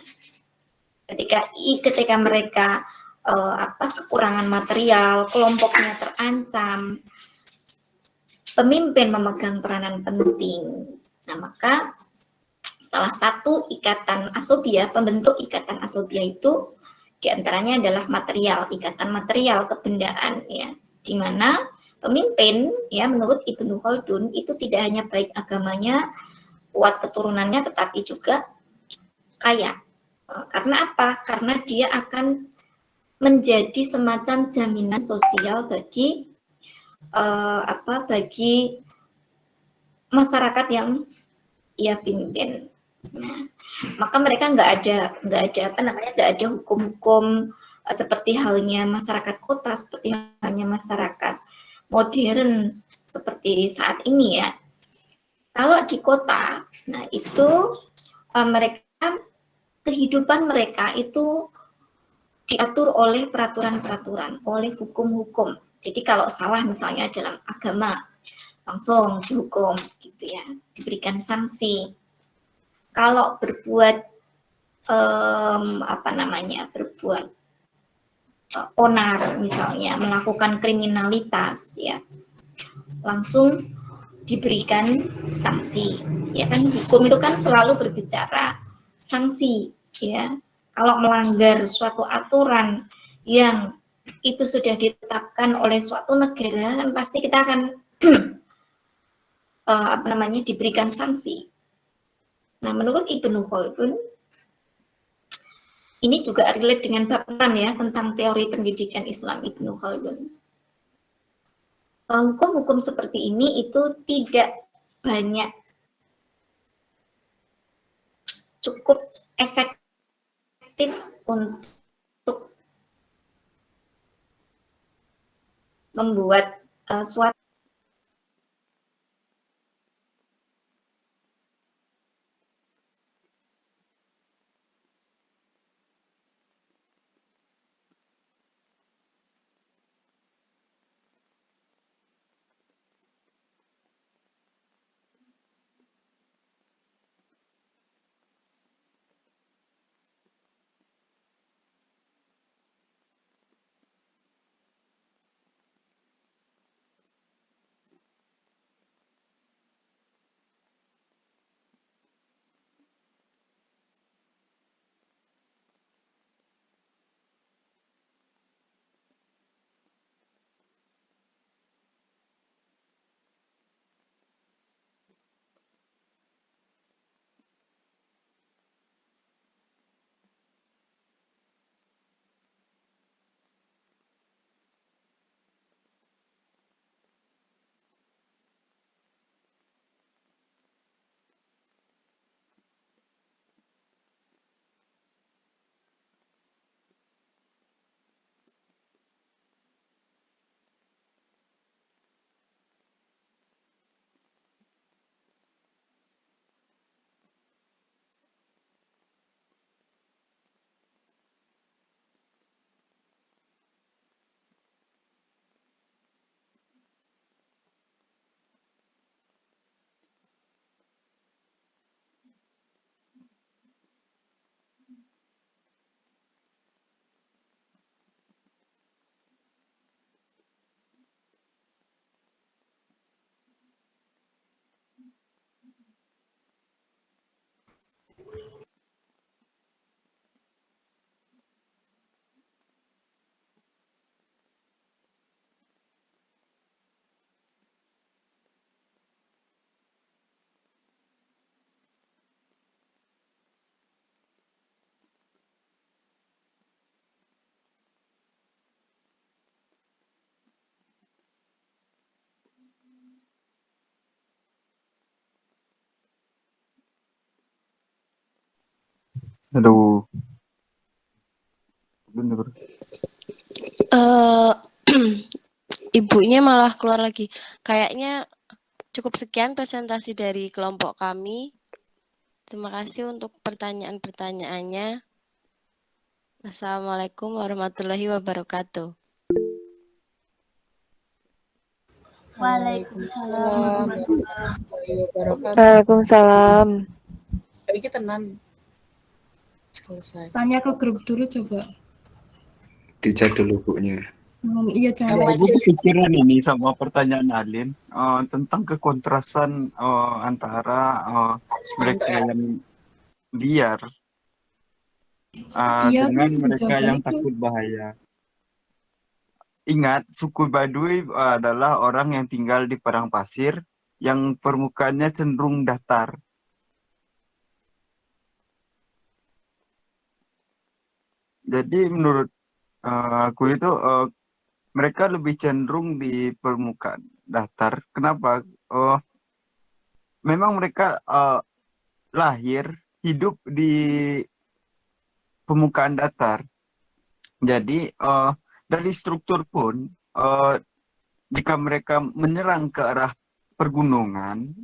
Ketika mereka kekurangan material, kelompoknya terancam, pemimpin memegang peranan penting. Nah, maka salah satu ikatan asobia, pembentuk ikatan asobia itu diantaranya adalah material, ikatan material kebendaan, ya, di mana pemimpin, ya, menurut Ibnu Khaldun itu tidak hanya baik agamanya, kuat keturunannya, tetapi juga kaya. Karena apa? Karena dia akan menjadi semacam jaminan sosial bagi bagi masyarakat yang ia pimpin. Nah, maka mereka nggak ada hukum-hukum seperti halnya masyarakat kota, seperti halnya masyarakat modern seperti saat ini, ya. Kalau di kota, nah itu kehidupan mereka itu diatur oleh peraturan-peraturan, oleh hukum-hukum. Jadi kalau salah misalnya dalam agama, langsung dihukum, gitu ya, diberikan sanksi. Kalau berbuat berbuat onar misalnya, melakukan kriminalitas, ya, langsung diberikan sanksi. Ya kan, hukum itu kan selalu berbicara sanksi, ya. Kalau melanggar suatu aturan yang itu sudah ditetapkan oleh suatu negara, kan pasti kita akan diberikan sanksi. Nah, menurut Ibnu Khaldun, ini juga relate dengan bab 6, ya, tentang teori pendidikan Islam Ibnu Khaldun. Hukum-hukum seperti ini itu tidak banyak cukup efektif untuk membuat suatu Aduh, bener. Eh, ibunya malah keluar lagi. Kayaknya cukup sekian presentasi dari kelompok kami. Terima kasih untuk pertanyaan-pertanyaannya. Assalamualaikum warahmatullahi wabarakatuh. Waalaikumsalam warahmatullahi wabarakatuh. Waalaikumsalam. Iki tenan. Selesai. Tanya ke grup dulu coba. Dicek dulu bukunya. Iya, jangan Ya, ibu kepikiran ini sama pertanyaan Alin tentang kekontrasan antara mereka yang liar Iya, dengan kan mereka jawabannya yang itu. takut bahaya. Ingat, suku Baduy adalah orang yang tinggal di padang pasir yang permukaannya cenderung datar. Jadi menurut aku itu mereka lebih cenderung di permukaan datar. Kenapa? Memang mereka lahir hidup di permukaan datar. Jadi dari struktur pun jika mereka menyerang ke arah pergunungan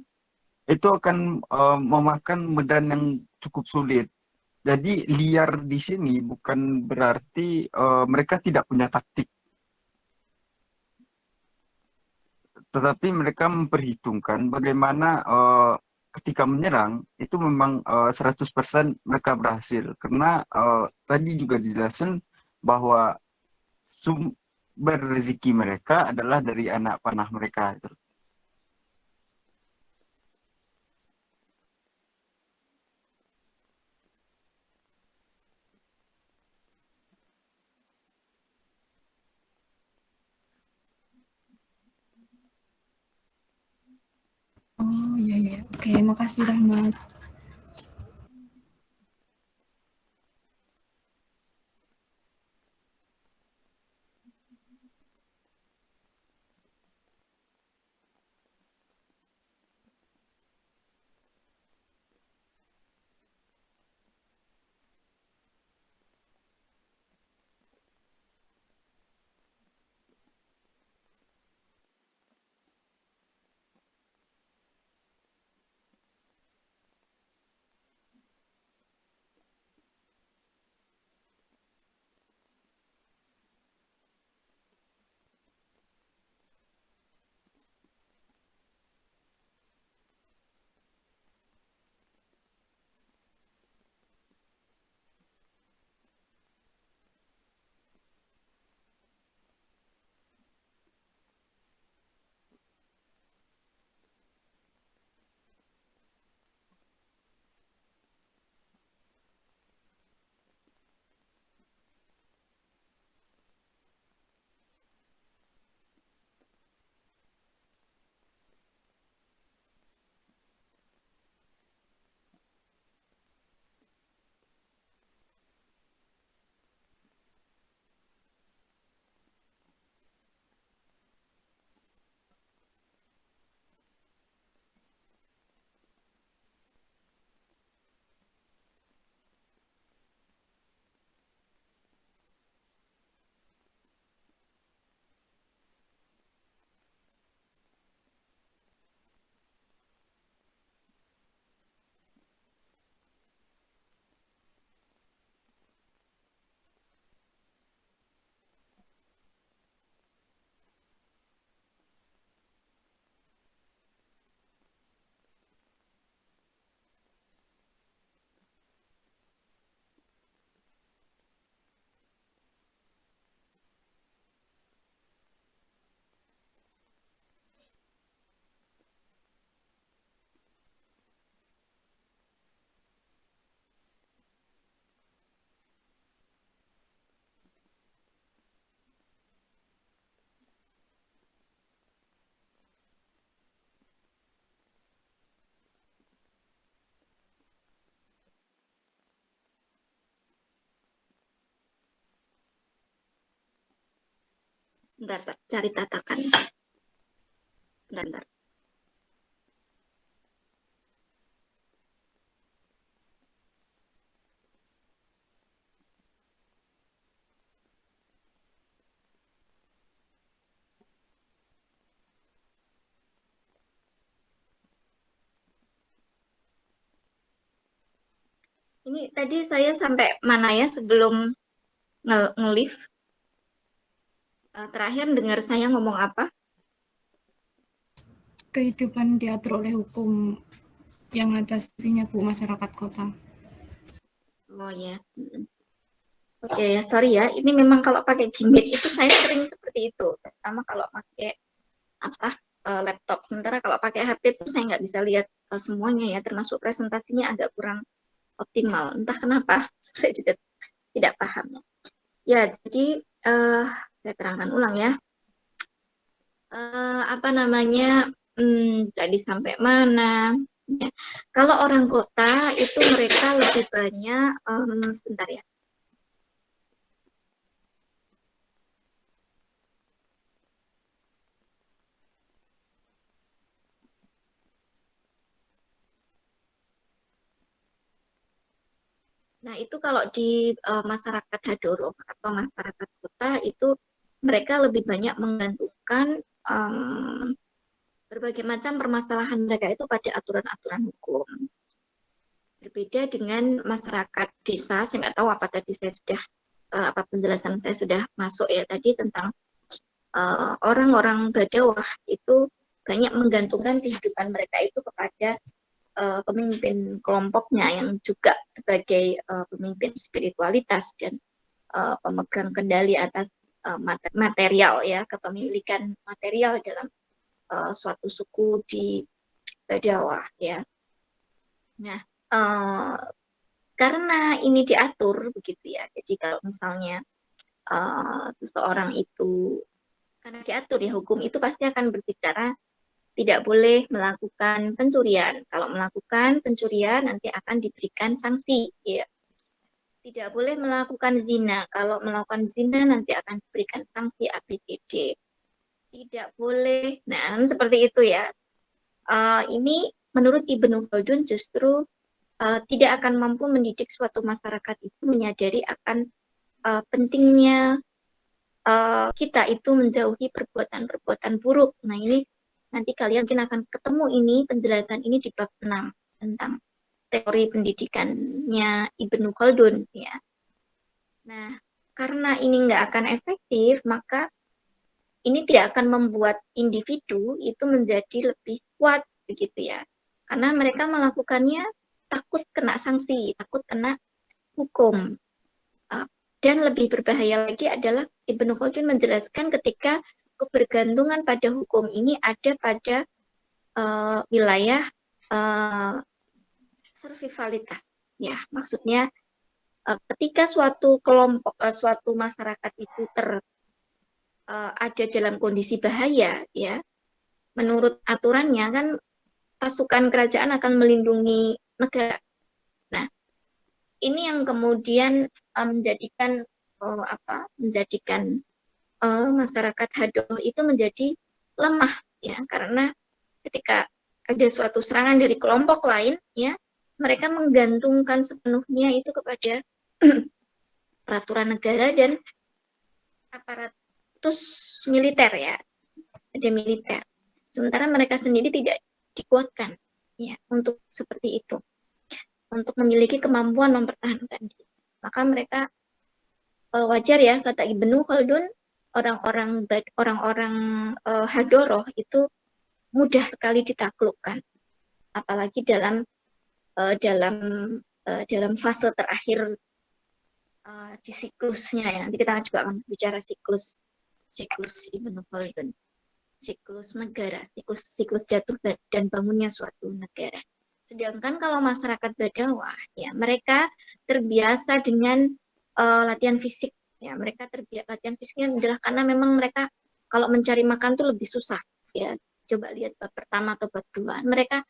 itu akan memakan medan yang cukup sulit. Jadi liar di sini bukan berarti mereka tidak punya taktik, tetapi mereka memperhitungkan bagaimana ketika menyerang itu memang 100% mereka berhasil. Karena tadi juga dijelasin bahwa sumber rezeki mereka adalah dari anak panah mereka. Oh, iya, iya. Oke, makasih Rahmat. Bentar, Pak, cari tatakan. Bentar. Ini tadi saya sampai mana ya sebelum nge-live? Terakhir dengar saya ngomong apa? Kehidupan diatur oleh hukum yang ada sanksinya Bu, masyarakat kota. Oh ya. Oke ya, sorry ya. Ini memang kalau pakai gimmick itu saya sering seperti itu. Terutama kalau pakai laptop. Sementara kalau pakai HP itu saya nggak bisa lihat semuanya ya, termasuk presentasinya agak kurang optimal. Entah kenapa, saya juga tidak paham. Ya, jadi saya terangkan ulang ya. Tadi sampai mana? Ya. Kalau orang kota itu mereka lebih banyak, sebentar ya. Nah, itu kalau di masyarakat Hadoro atau masyarakat kota itu mereka lebih banyak menggantungkan berbagai macam permasalahan mereka itu pada aturan-aturan hukum. Berbeda dengan masyarakat desa, saya nggak tahu apa tadi saya sudah, apa penjelasan saya sudah masuk ya tadi tentang orang-orang Badawah itu banyak menggantungkan kehidupan mereka itu kepada pemimpin kelompoknya yang juga sebagai pemimpin spiritualitas dan pemegang kendali atas material ya, kepemilikan material dalam suatu suku di Badawah ya. Nah, karena ini diatur begitu ya, jadi kalau misalnya seseorang itu karena diatur ya, hukum itu pasti akan berbicara tidak boleh melakukan pencurian. Kalau melakukan pencurian nanti akan diberikan sanksi. Ya. Tidak boleh melakukan zina. Kalau melakukan zina nanti akan diberikan sanksi ABCD. Tidak boleh. Nah, seperti itu ya. Ini menurut Ibnu Khaldun justru tidak akan mampu mendidik suatu masyarakat itu menyadari akan pentingnya kita itu menjauhi perbuatan-perbuatan buruk. Nah, ini nanti kalian mungkin akan ketemu ini penjelasan ini di bab 6 tentang teori pendidikannya Ibnu Khaldun ya. Nah, karena ini nggak akan efektif, maka ini tidak akan membuat individu itu menjadi lebih kuat begitu ya. Karena mereka melakukannya takut kena sanksi, takut kena hukum. Dan lebih berbahaya lagi adalah Ibnu Khaldun menjelaskan ketika kebergantungan pada hukum ini ada pada wilayah survivalitas. Ya, maksudnya ketika suatu kelompok, suatu masyarakat itu ada dalam kondisi bahaya, ya, menurut aturannya kan pasukan kerajaan akan melindungi negara. Nah, ini yang kemudian menjadikan masyarakat Hadoro itu menjadi lemah ya, karena ketika ada suatu serangan dari kelompok lain ya, mereka menggantungkan sepenuhnya itu kepada peraturan negara dan aparatus militer ya, ada militer. Sementara mereka sendiri tidak dikuatkan ya untuk seperti itu, untuk memiliki kemampuan mempertahankan diri. Maka mereka wajar ya, kata Ibnu Khaldun, orang-orang Hadoro itu mudah sekali ditaklukkan, apalagi dalam fase terakhir di siklusnya ya. Nanti kita juga akan bicara siklus Ibnu Khaldun, siklus negara, siklus jatuh dan bangunnya suatu negara. Sedangkan kalau masyarakat Badawah ya, mereka terbiasa dengan latihan fisik ya, mereka latihan fisiknya adalah karena memang mereka kalau mencari makan tuh lebih susah ya. Coba lihat bab pertama atau bab 2, mereka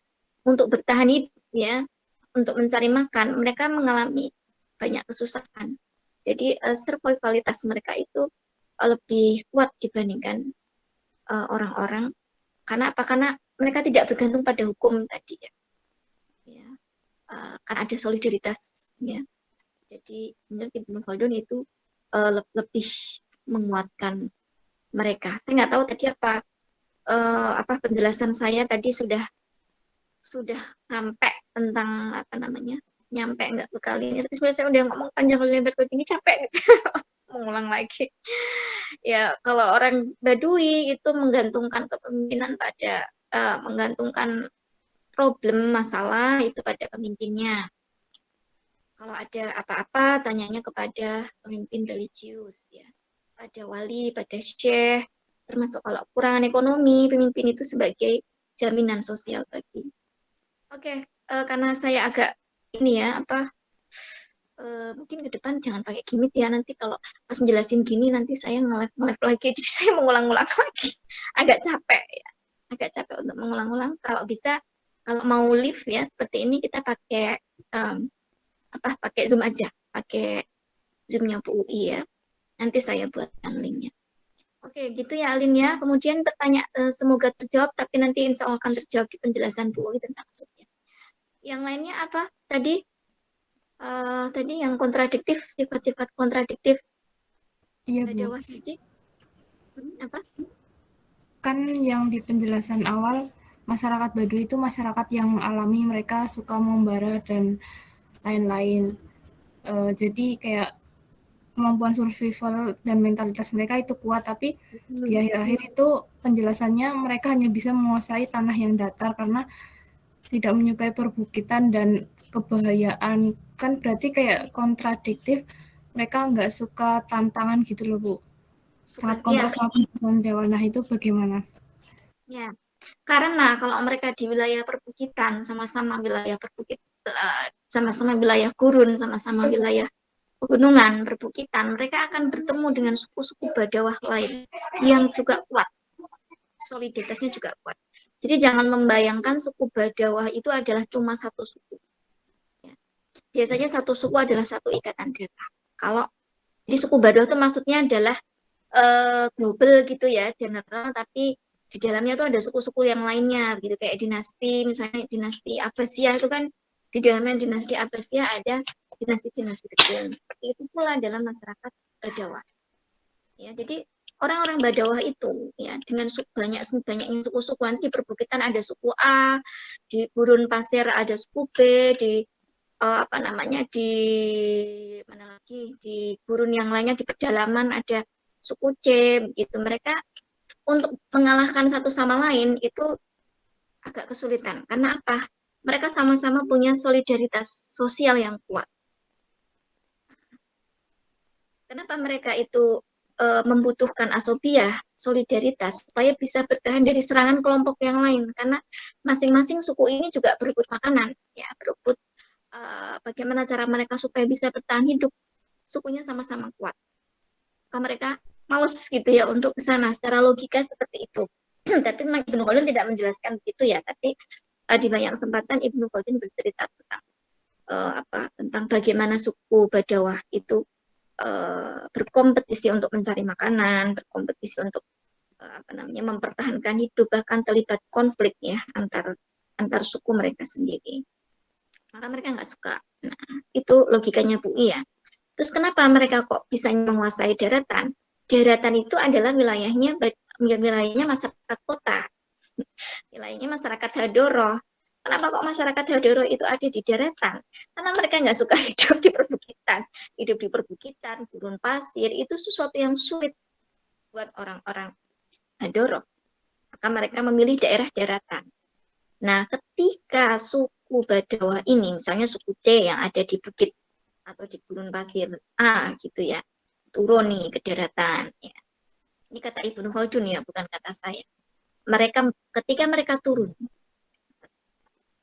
untuk bertahan hidup ya, untuk mencari makan mereka mengalami banyak kesusahan. Jadi survivalitas mereka itu lebih kuat dibandingkan orang-orang. Karena apa? Karena mereka tidak bergantung pada hukum tadi ya. Karena ada solidaritas ya. Jadi menurut Ibnu Khaldun itu lebih menguatkan mereka. Saya nggak tahu tadi apa penjelasan saya tadi sudah sampai tentang nyampe nggak ke kalinya. Tapi sebenarnya saya udah ngomong panjang lebar kayak gini capek gitu. Mengulang lagi. Ya, kalau orang Baduy itu menggantungkan kepemimpinan pada menggantungkan problem masalah itu pada pemimpinnya. Kalau ada apa-apa tanyanya kepada pemimpin religius ya. Pada wali, pada syekh, termasuk kalau kekurangan ekonomi, pemimpin itu sebagai jaminan sosial bagi. Oke, karena saya agak ini ya mungkin ke depan jangan pakai gimmick ya, nanti kalau pas jelasin gini nanti saya nge-live lagi, jadi saya mengulang-ulang lagi. Agak capek ya, agak capek untuk mengulang-ulang. Kalau bisa, kalau mau live ya seperti ini kita pakai pakai Zoom aja, pakai Zoom-nya Bu UI ya. Nanti saya buatkan linknya. Oke, gitu ya Alin ya. Kemudian pertanyaan semoga terjawab, tapi nanti insya Allah akan terjawab di penjelasan Bu UI tentang maksudnya. Yang lainnya apa tadi? Tadi yang kontradiktif, sifat-sifat kontradiktif. Iya, Ada Bu. tadi apa? Kan yang di penjelasan awal, masyarakat Baduy itu masyarakat yang alami, mereka suka membara dan lain-lain. Jadi kayak kemampuan survival dan mentalitas mereka itu kuat, tapi di akhir-akhir itu penjelasannya mereka hanya bisa menguasai tanah yang datar karena tidak menyukai perbukitan dan kebahayaan. Kan berarti kayak kontradiktif, mereka nggak suka tantangan gitu loh Bu. Sangat kontras sama penjelasan Dewan. Nah itu bagaimana? Ya, karena kalau mereka di wilayah perbukitan, sama-sama wilayah sama-sama wilayah gurun, sama-sama wilayah pegunungan, perbukitan, mereka akan bertemu dengan suku-suku Badawah lain yang juga kuat. Soliditasnya juga kuat. Jadi jangan membayangkan suku Badawah itu adalah cuma satu suku. Ya. Biasanya satu suku adalah satu ikatan darah. Kalau jadi suku Badawah itu maksudnya adalah global gitu ya, general, tapi di dalamnya tuh ada suku-suku yang lainnya gitu, kayak dinasti, misalnya dinasti Abbasiyah itu kan di dalamnya dinasti Abbasiyah ada dinasti-dinasti kecil. Seperti itu pula dalam masyarakat Badawah. Ya, jadi orang-orang Badawah itu ya dengan banyaknya suku-suku, nanti di perbukitan ada suku A, di gurun pasir ada suku B, di di mana lagi, di gurun yang lainnya di pedalaman ada suku C gitu. Mereka untuk mengalahkan satu sama lain itu agak kesulitan. Karena apa? Mereka sama-sama punya solidaritas sosial yang kuat. Kenapa mereka itu membutuhkan asobiah, solidaritas, supaya bisa bertahan dari serangan kelompok yang lain? Karena masing-masing suku ini juga berebut makanan, ya, berebut bagaimana cara mereka supaya bisa bertahan hidup. Sukunya sama-sama kuat. Maka mereka males gitu ya untuk ke sana, secara logika seperti itu. Tapi Ibnu Khaldun tidak menjelaskan begitu ya, tapi di banyak kesempatan Ibnu Khaldun bercerita tentang bagaimana suku Badawah itu berkompetisi untuk mencari makanan, berkompetisi untuk mempertahankan hidup, bahkan terlibat konflik ya antar suku mereka sendiri. Karena mereka nggak suka. Nah, itu logikanya Bu I ya. Terus kenapa mereka kok bisa menguasai daratan? Daratan itu adalah wilayahnya masyarakat kota. Wilayahnya masyarakat Hadoroh. Kenapa kok masyarakat Hadoroh itu ada di daratan? Karena mereka nggak suka hidup di perbukitan. Hidup di perbukitan, gurun pasir, itu sesuatu yang sulit buat orang-orang Hadoroh. Maka mereka memilih daerah daratan. Nah, ketika suku Badawah ini, misalnya suku C yang ada di bukit atau di gurun pasir A gitu ya, turun nih ke daratan. Ya. Ini kata Ibnu Khaldun ya, bukan kata saya. Ketika mereka turun,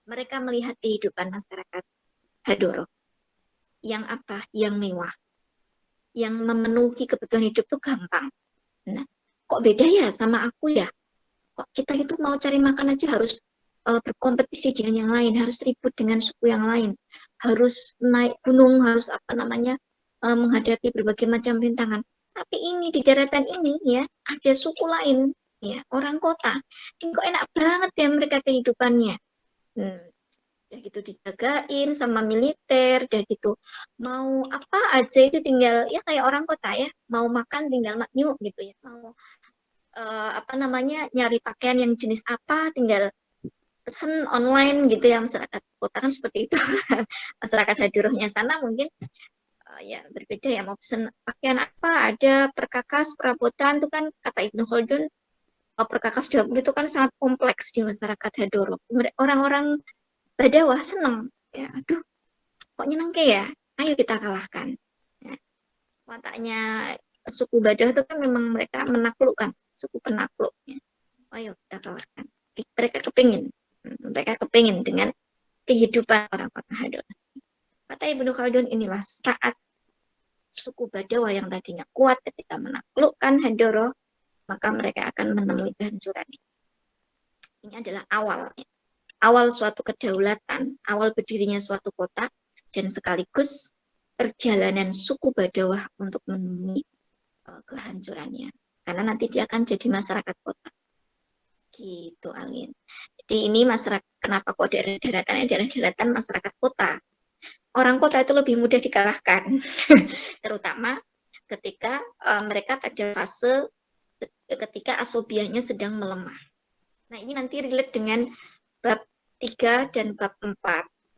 mereka melihat kehidupan masyarakat Hadoroh yang apa? Yang mewah, yang memenuhi kebutuhan hidup itu gampang. Nah, kok beda ya sama aku ya? Kok kita itu mau cari makan aja harus berkompetisi dengan yang lain, harus ribut dengan suku yang lain, harus naik gunung, harus menghadapi berbagai macam rintangan. Tapi ini di daratan ini ya ada suku lain, ya orang kota. Ini kok enak banget ya mereka kehidupannya. Udah gitu dijagain sama militer, udah gitu mau apa aja itu tinggal ya kayak orang kota ya, mau makan tinggal yuk gitu ya, mau nyari pakaian yang jenis apa tinggal pesen online gitu ya, masyarakat kota kan seperti itu. Masyarakat Hadrohnya sana mungkin ya berbeda ya, mau pesen pakaian apa, ada perkakas, perabotan, itu kan kata Ibnu Khaldun, perkakas dapur itu kan sangat kompleks di masyarakat Hadroh. Orang-orang Badawah senang, ya, aduh, kok nyenengke ya, ayo kita kalahkan. Ya, wataknya suku Badawah itu kan memang mereka menaklukkan, suku penakluk. Ya. Ayo kita kalahkan. Mereka kepingin dengan kehidupan orang kota Hadroh. Kata Ibnu Khaldun, inilah saat suku Badawah yang tadinya kuat ketika menaklukkan Hadroh, maka mereka akan menemui kehancuran. Ini adalah awal suatu kedaulatan, awal berdirinya suatu kota, dan sekaligus perjalanan suku Badawah untuk menemui kehancurannya. Karena nanti dia akan jadi masyarakat kota. Gitu, Alin. Jadi ini masyarakat, kenapa kok daerah daratan masyarakat kota. Orang kota itu lebih mudah dikalahkan, terutama ketika mereka pada fase ketika asobiahnya sedang melemah. Nah, ini nanti relate dengan bab 3 dan bab 4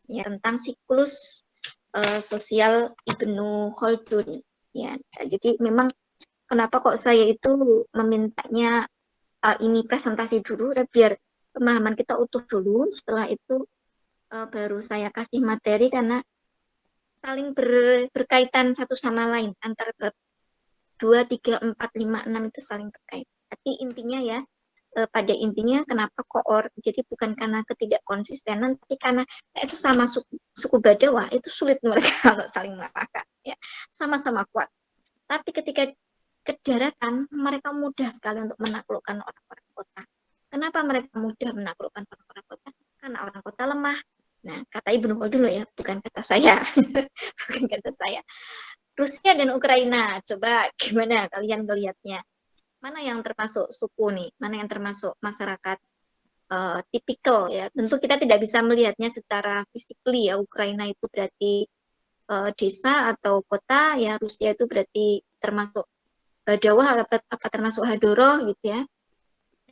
ya, tentang siklus sosial Ibnu Khaldun ya. Jadi memang kenapa kok saya itu memintanya ini presentasi dulu biar pemahaman kita utuh dulu, setelah itu baru saya kasih materi karena saling berkaitan satu sama lain, antara bab 2, 3, 4, 5, 6 itu saling terkait. Tapi intinya ya, pada intinya kenapa koor, jadi bukan karena ketidakkonsistenan, tapi karena sesama suku Badawah itu sulit mereka kalau saling mengalahkan. Ya, sama-sama kuat. Tapi ketika ke daratan, mereka mudah sekali untuk menaklukkan orang-orang kota. Kenapa mereka mudah menaklukkan orang-orang kota? Karena orang kota lemah. Nah, kata Ibnu Khaldun dulu ya, bukan kata saya. Bukan kata saya. Rusia dan Ukraina, coba gimana kalian melihatnya? Mana yang termasuk suku nih? Mana yang termasuk masyarakat tipikal ya? Tentu kita tidak bisa melihatnya secara physically ya. Ukraina itu berarti desa atau kota, ya Rusia itu berarti termasuk Badawah apa termasuk Hadroh gitu ya.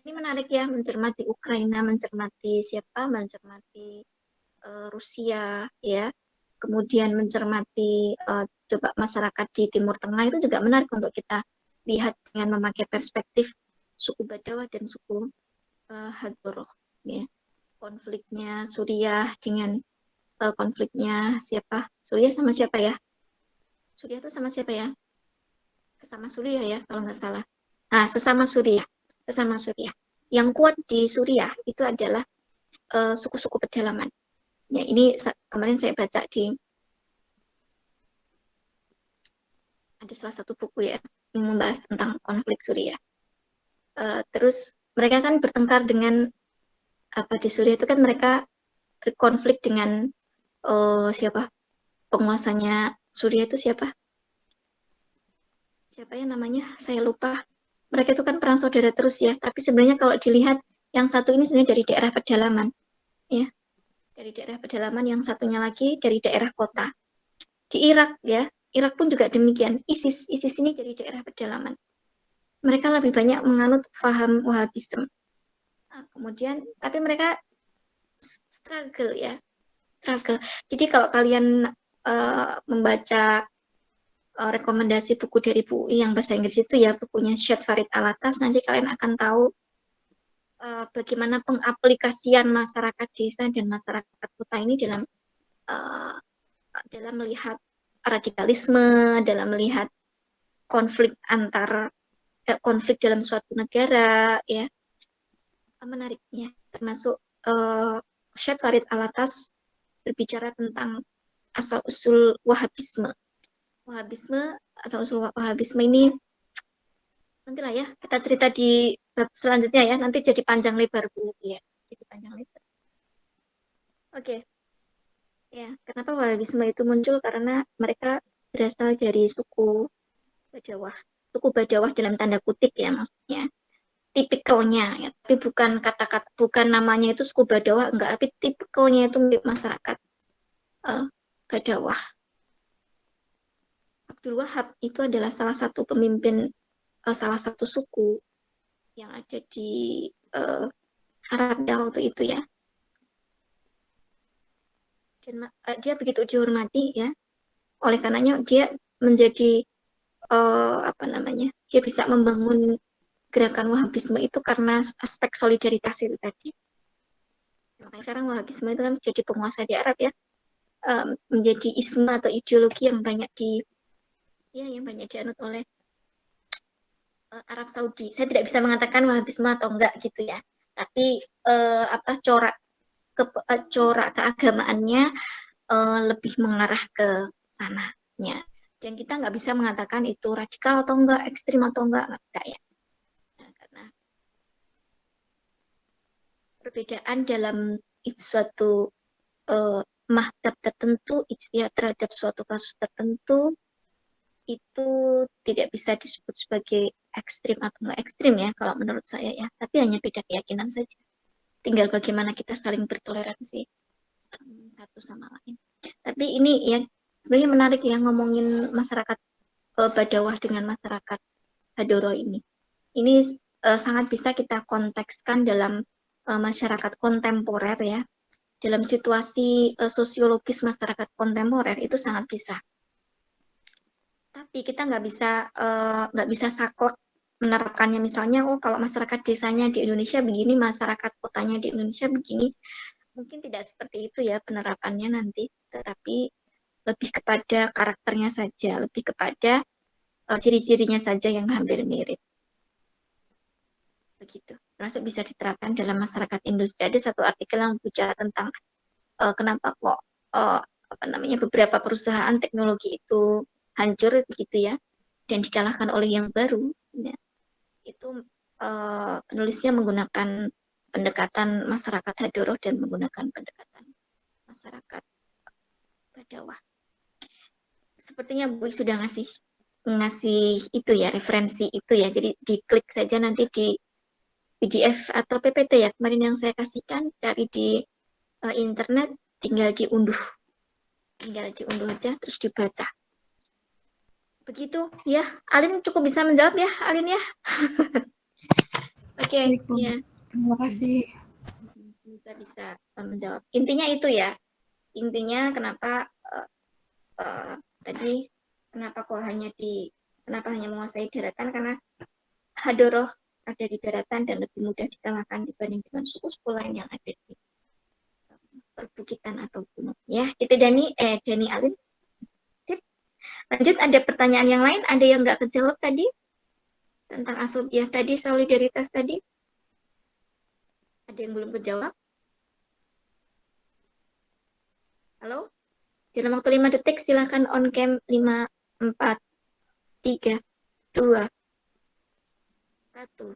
Ini menarik ya, mencermati Ukraina, mencermati siapa, mencermati Rusia ya, kemudian mencermati coba masyarakat di Timur Tengah itu juga menarik untuk kita lihat dengan memakai perspektif suku Badawah dan suku Hadroh ya. Konfliknya Suriah dengan konfliknya siapa? Suriah sama siapa ya? Suriah itu sama siapa ya? Sesama Suriah ya kalau nggak salah. Nah, sesama Suriah. Yang kuat di Suriah itu adalah suku-suku pedalaman. Ya, ini kemarin saya baca di ada salah satu buku ya yang membahas tentang konflik Suriah. Terus mereka kan bertengkar dengan apa di Suriah itu kan mereka berkonflik dengan siapa penguasanya Suriah itu siapa ya namanya, saya lupa. Mereka itu kan perang saudara terus ya, tapi sebenarnya kalau dilihat yang satu ini sebenarnya dari daerah pedalaman ya, dari daerah pedalaman, yang satunya lagi dari daerah kota. Di Irak ya, Irak pun juga demikian. ISIS ini dari daerah pedalaman. Mereka lebih banyak menganut paham Wahhabisme. Nah, kemudian tapi mereka struggle. Jadi kalau kalian membaca rekomendasi buku dari Bu UI yang bahasa Inggris itu ya, bukunya Syed Farid Alatas, nanti kalian akan tahu bagaimana pengaplikasian masyarakat desa dan masyarakat kota ini dalam melihat radikalisme, dalam melihat konflik konflik dalam suatu negara ya. Menariknya termasuk Syed Farid Alatas berbicara tentang asal usul Wahhabisme. Asal usul Wahhabisme ini nantilah ya kita cerita di bab selanjutnya ya, nanti jadi panjang lebar Bu ya. Jadi panjang lebar. Oke. Ya, kenapa Wahhabisme itu muncul? Karena mereka berasal dari suku Badawah dalam tanda kutip ya, maksudnya tipikalnya ya, tapi bukan namanya itu suku Badawah, enggak, tapi tipikalnya itu mirip masyarakat Badawah. Abdul Wahab itu adalah salah satu pemimpin salah satu suku yang ada di Arab waktu itu ya. dan dia begitu dihormati ya. Oleh karenanya dia menjadi dia bisa membangun gerakan Wahabisme itu karena aspek solidaritas itu tadi. Makanya sekarang Wahabisme itu kan menjadi penguasa di Arab ya, menjadi isme atau ideologi yang banyak dianut oleh Arab Saudi. Saya tidak bisa mengatakan Wahabisme atau enggak gitu ya, tapi corak keagamaannya lebih mengarah ke sananya. Dan kita nggak bisa mengatakan itu radikal atau enggak, ekstrim atau enggak ya. Nah, karena perbedaan dalam suatu mazhab tertentu, ijtihad terhadap suatu kasus tertentu, itu tidak bisa disebut sebagai ekstrim atau enggak ekstrim ya, kalau menurut saya ya. Tapi hanya beda keyakinan saja. Tinggal bagaimana kita saling bertoleransi satu sama lain. Tapi ini ya sebenarnya menarik ya ngomongin masyarakat Badawah dengan masyarakat Hadoro ini. Ini sangat bisa kita kontekskan dalam masyarakat kontemporer ya. Dalam situasi sosiologis masyarakat kontemporer itu sangat bisa. Tapi kita nggak bisa saklek menerapkannya, misalnya kalau masyarakat desanya di Indonesia begini, masyarakat kotanya di Indonesia begini. Mungkin tidak seperti itu ya penerapannya nanti, tetapi lebih kepada karakternya saja, lebih kepada ciri-cirinya saja yang hampir mirip. Begitu. Termasuk bisa diterapkan dalam masyarakat industri. Ada satu artikel yang bicara tentang kenapa kok beberapa perusahaan teknologi itu hancur begitu ya, dan dikalahkan oleh yang baru. Ya. Itu penulisnya menggunakan pendekatan masyarakat Hadoro dan menggunakan pendekatan masyarakat Badawah. Sepertinya Bu sudah ngasih itu ya, referensi itu ya. Jadi diklik saja nanti di PDF atau PPT ya. Kemarin yang saya kasihkan, cari di internet, tinggal diunduh aja terus dibaca. Begitu ya. Alin cukup bisa menjawab ya, Alin ya. Oke, ya. Terima kasih. Kita bisa menjawab. Intinya itu ya. Intinya kenapa tadi kenapa hanya menguasai daratan, karena Hadoroh ada di daratan dan lebih mudah dikalahkan dibanding dengan suku-suku lain yang ada di perbukitan atau gunung. Ya, itu Dani Alin. Lanjut, ada pertanyaan yang lain? Ada yang nggak kejawab tadi? Tentang asubiyah tadi, solidaritas tadi? Ada yang belum kejawab? Halo? Dalam waktu 5 detik, silakan on cam. 5, 4, 3, 2, 1.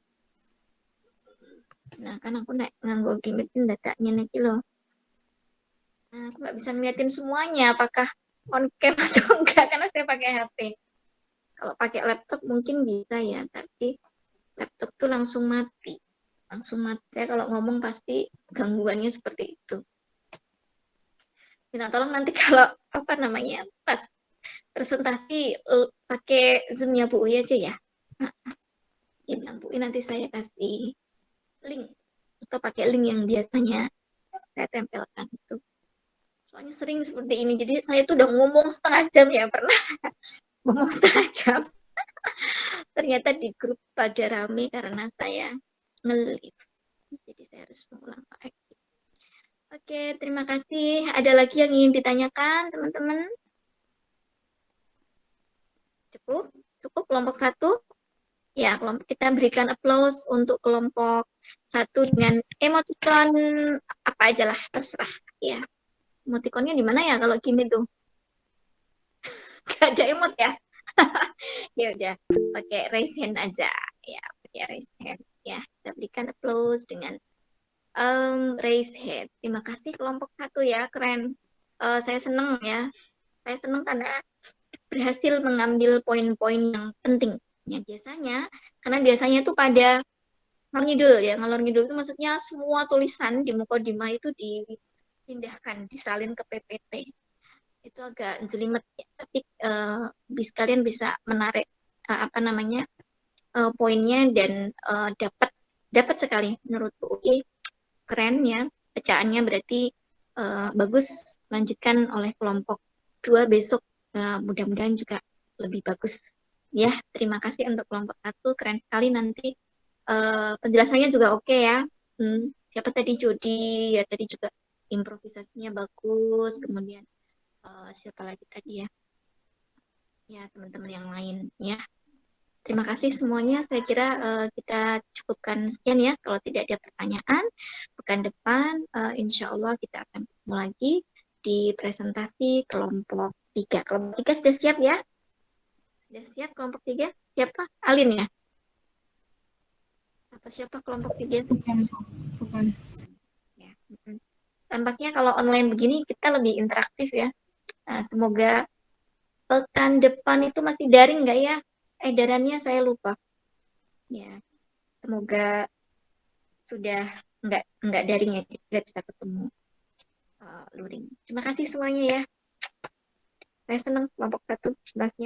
Nah, kan aku nganggo gimitin datanya nih loh. Nah, aku nggak bisa ngeliatin semuanya, apakah on cam atau enggak, karena saya pakai HP. Kalau pakai laptop mungkin bisa ya, tapi laptop tuh langsung mati. Saya kalau ngomong pasti gangguannya seperti itu. Minta tolong nanti kalau pas presentasi pakai Zoom-nya Bu Uy aja ya. Ya, Bu Uy nanti saya kasih link atau pakai link yang biasanya saya tempelkan itu. Soalnya sering seperti ini, jadi saya tuh udah ngomong setengah jam ya, pernah ngomong setengah jam. Ternyata di grup pada rame karena saya nge-live. Jadi saya harus mengulang lagi. Oke, terima kasih. Ada lagi yang ingin ditanyakan, teman-teman? Cukup kelompok 1? Ya, kita berikan applause untuk kelompok 1 dengan emoticon apa aja lah, terserah. Ya, emoticonnya di mana ya kalau gini tuh? Gak ada emot ya? Ya udah, pakai raise hand aja. Ya, pakai raise hand. Ya, kita berikan applause dengan raise hand. Terima kasih kelompok 1 ya, keren. Saya senang ya. Saya senang karena berhasil mengambil poin-poin yang penting. Ya, karena biasanya tuh pada ngalor ngidul ya. Ngalor ngidul itu maksudnya semua tulisan di Mukodimah itu dipindahkan, disalin ke PPT. Itu agak jelimet ya. Tapi kalian bisa menarik poinnya dan dapat sekali menurut Bu Uy. Keren ya, bacaannya berarti bagus lanjutkan oleh kelompok 2 besok. Mudah-mudahan juga lebih bagus. Ya, terima kasih untuk kelompok 1, keren sekali nanti. Penjelasannya juga oke ya. Siapa tadi Jody, ya tadi juga improvisasinya bagus. Kemudian siapa lagi tadi ya? Ya, teman-teman yang lain ya. Terima kasih semuanya. Saya kira kita cukupkan sekian ya. Kalau tidak ada pertanyaan, pekan depan insya Allah kita akan ketemu lagi di presentasi kelompok 3. Kelompok 3 sudah siap ya? Sudah siap kelompok 3? Siapa? Alin ya? Atau siapa kelompok 3? Bukan. Ya. Tampaknya kalau online begini kita lebih interaktif ya. Semoga pekan depan itu masih daring nggak ya? Edarannya saya lupa. Ya, semoga sudah nggak daring ya, kita bisa ketemu luring. Terima kasih semuanya ya. Saya senang kelompok 1 sebenarnya.